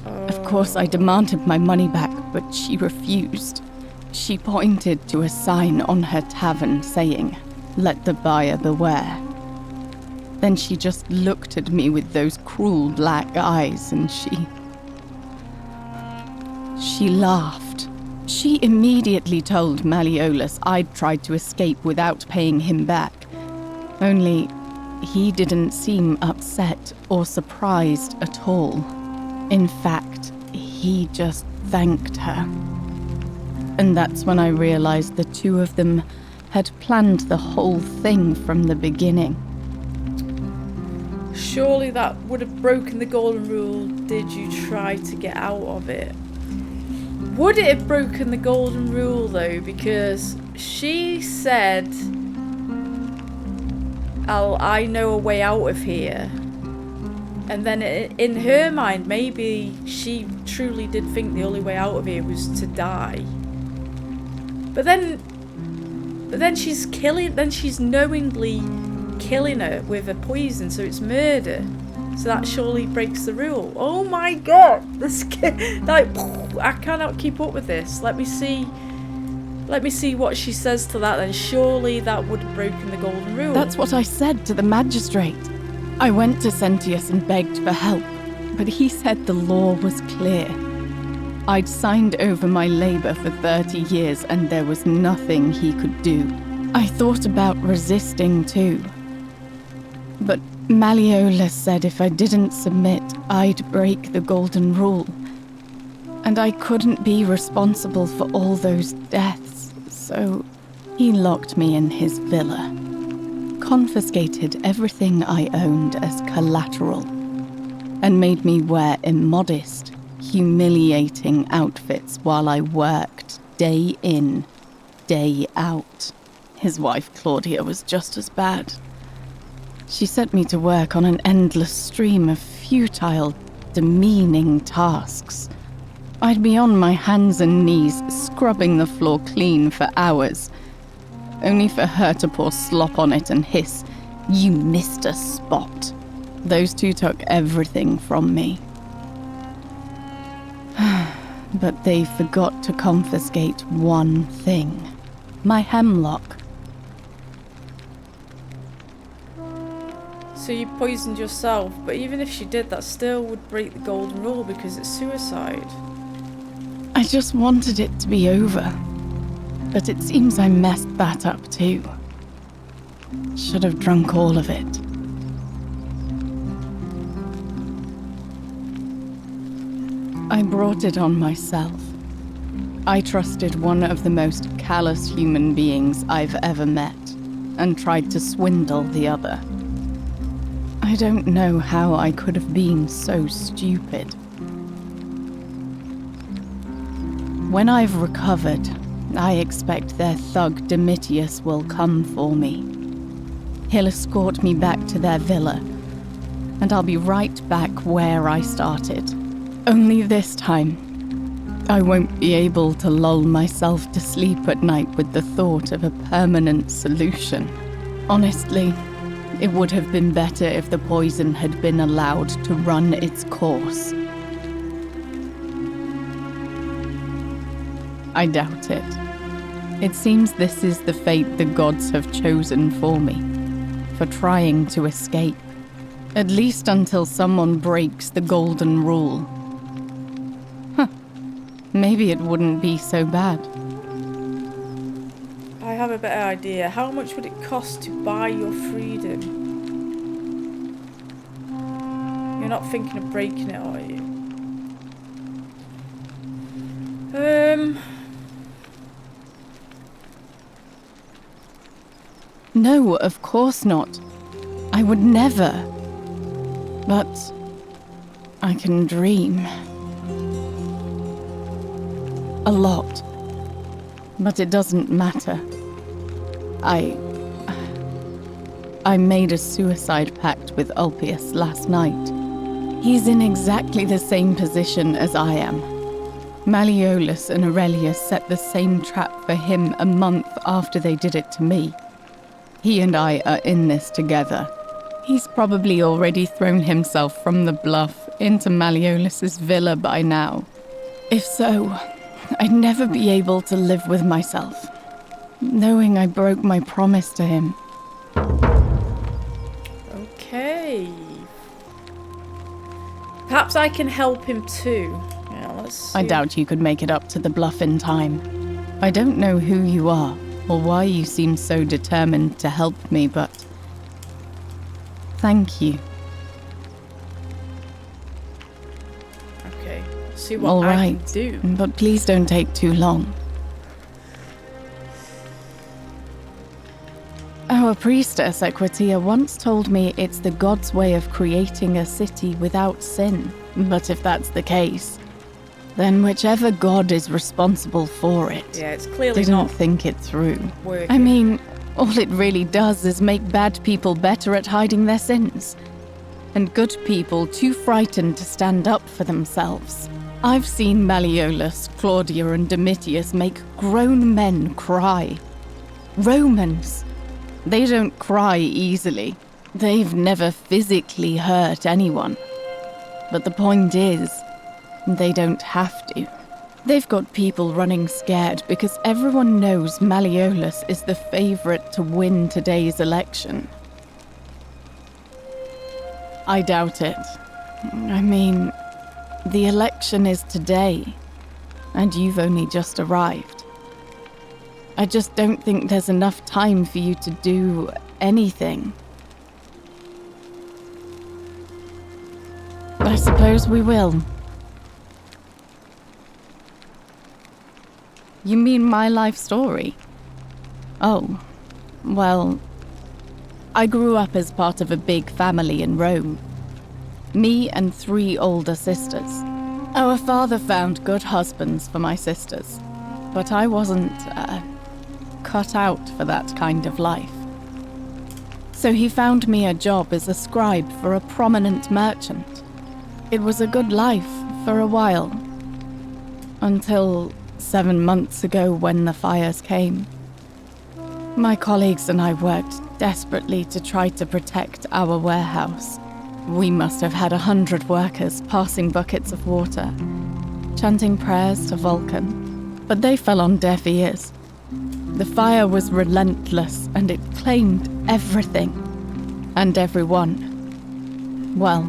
Of course, I demanded my money back, but she refused. She pointed to a sign on her tavern saying, "Let the buyer beware." Then she just looked at me with those cruel black eyes and she laughed. She immediately told Malleolus I'd tried to escape without paying him back. Only he didn't seem upset or surprised at all. In fact, he just thanked her. And that's when I realized the two of them had planned the whole thing from the beginning. Surely that would have broken the golden rule did you try to get out of it. Would it have broken the golden rule though? Because she said, I know a way out of here. And then in her mind, maybe she truly did think the only way out of here was to die. But then she's knowingly killing her with a poison, so it's murder. So that surely breaks the rule. Oh my god! I cannot keep up with this. Let me see what she says to that then. Surely that would have broken the golden rule. That's what I said to the magistrate. I went to Sentius and begged for help, but he said the law was clear. I'd signed over my labor for 30 years and there was nothing he could do. I thought about resisting too. But Malleolus said if I didn't submit, I'd break the golden rule. And I couldn't be responsible for all those deaths, so he locked me in his villa, confiscated everything I owned as collateral, and made me wear immodest, humiliating outfits while I worked day in, day out. His wife Claudia was just as bad. She set me to work on an endless stream of futile, demeaning tasks. I'd be on my hands and knees, scrubbing the floor clean for hours, only for her to pour slop on it and hiss, "You missed a spot." Those two took everything from me. But they forgot to confiscate one thing. My hemlock. So you poisoned yourself, but even if she did, that still would break the golden rule because it's suicide. I just wanted it to be over. But it seems I messed that up too. Should have drunk all of it. I brought it on myself. I trusted one of the most callous human beings I've ever met, and tried to swindle the other. I don't know how I could have been so stupid. When I've recovered, I expect their thug Domitius will come for me. He'll escort me back to their villa, and I'll be right back where I started. Only this time, I won't be able to lull myself to sleep at night with the thought of a permanent solution. Honestly, it would have been better if the poison had been allowed to run its course. I doubt it. It seems this is the fate the gods have chosen for me, for trying to escape. At least until someone breaks the golden rule. Maybe it wouldn't be so bad. I have a better idea. How much would it cost to buy your freedom? You're not thinking of breaking it, are you? No, of course not. I would never. But I can dream. A lot. But it doesn't matter. I made a suicide pact with Ulpius last night. He's in exactly the same position as I am. Malleolus and Aurelius set the same trap for him a month after they did it to me. He and I are in this together. He's probably already thrown himself from the bluff into Malleolus's villa by now. If so, I'd never be able to live with myself, knowing I broke my promise to him. Okay. Perhaps I can help him too. Yeah, let's see. I doubt you could make it up to the bluff in time. I don't know who you are, or why you seem so determined to help me, but thank you. Okay, see what I can do. But please don't take too long. Our priestess, Equitia, once told me it's the god's way of creating a city without sin. But if that's the case, then whichever god is responsible for it it's clearly didn't not think it through. working. I mean, all it really does is make bad people better at hiding their sins, and good people too frightened to stand up for themselves. I've seen Malleolus, Claudia, and Domitius make grown men cry. Romans. They don't cry easily. They've never physically hurt anyone. But the point is, they don't have to. They've got people running scared because everyone knows Malleolus is the favorite to win today's election. I doubt it. I mean, the election is today, and you've only just arrived. I just don't think there's enough time for you to do anything. I suppose we will. You mean my life story? Oh, well, I grew up as part of a big family in Rome. Me and 3 older sisters. Our father found good husbands for my sisters, but I wasn't, cut out for that kind of life. So he found me a job as a scribe for a prominent merchant. It was a good life for a while, until 7 months ago when the fires came. My colleagues and I worked desperately to try to protect our warehouse. We must have had 100 workers passing buckets of water, chanting prayers to Vulcan, but they fell on deaf ears. The fire was relentless, and it claimed everything and everyone. Well,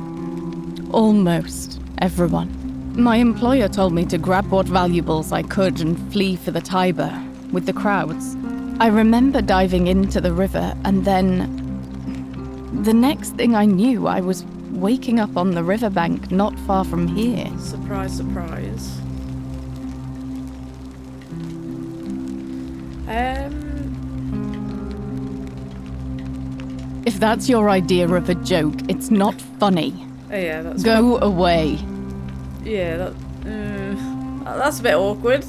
almost everyone. My employer told me to grab what valuables I could and flee for the Tiber with the crowds. I remember diving into the river, and then the next thing I knew, I was waking up on the riverbank not far from here. Surprise, surprise. If that's your idea of a joke, it's not funny. Oh yeah, that's... Go away. Yeah, that's a bit awkward.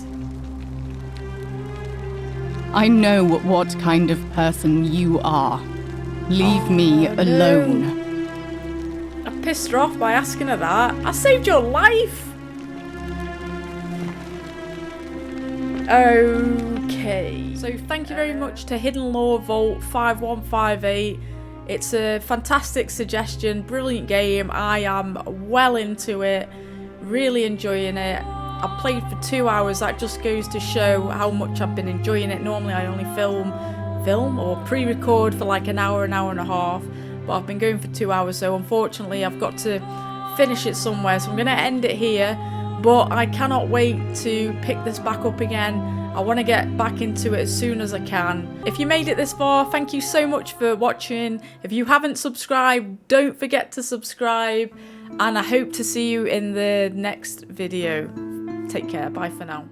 I know what kind of person you are. Leave me alone. No. I pissed her off by asking her that. I saved your life! Okay. So thank you very much to Hidden Lore Vault 5158. It's a fantastic suggestion, brilliant game. I am well into it, really enjoying it. I played for 2 hours. That just goes to show how much I've been enjoying it. Normally I only film or pre-record for like an hour and a half, but I've been going for 2 hours, so unfortunately I've got to finish it somewhere, so I'm going to end it here. But I cannot wait to pick this back up again. I want to get back into it as soon as I can. If you made it this far, thank you so much for watching. If you haven't subscribed, don't forget to subscribe. And I hope to see you in the next video. Take care. Bye for now.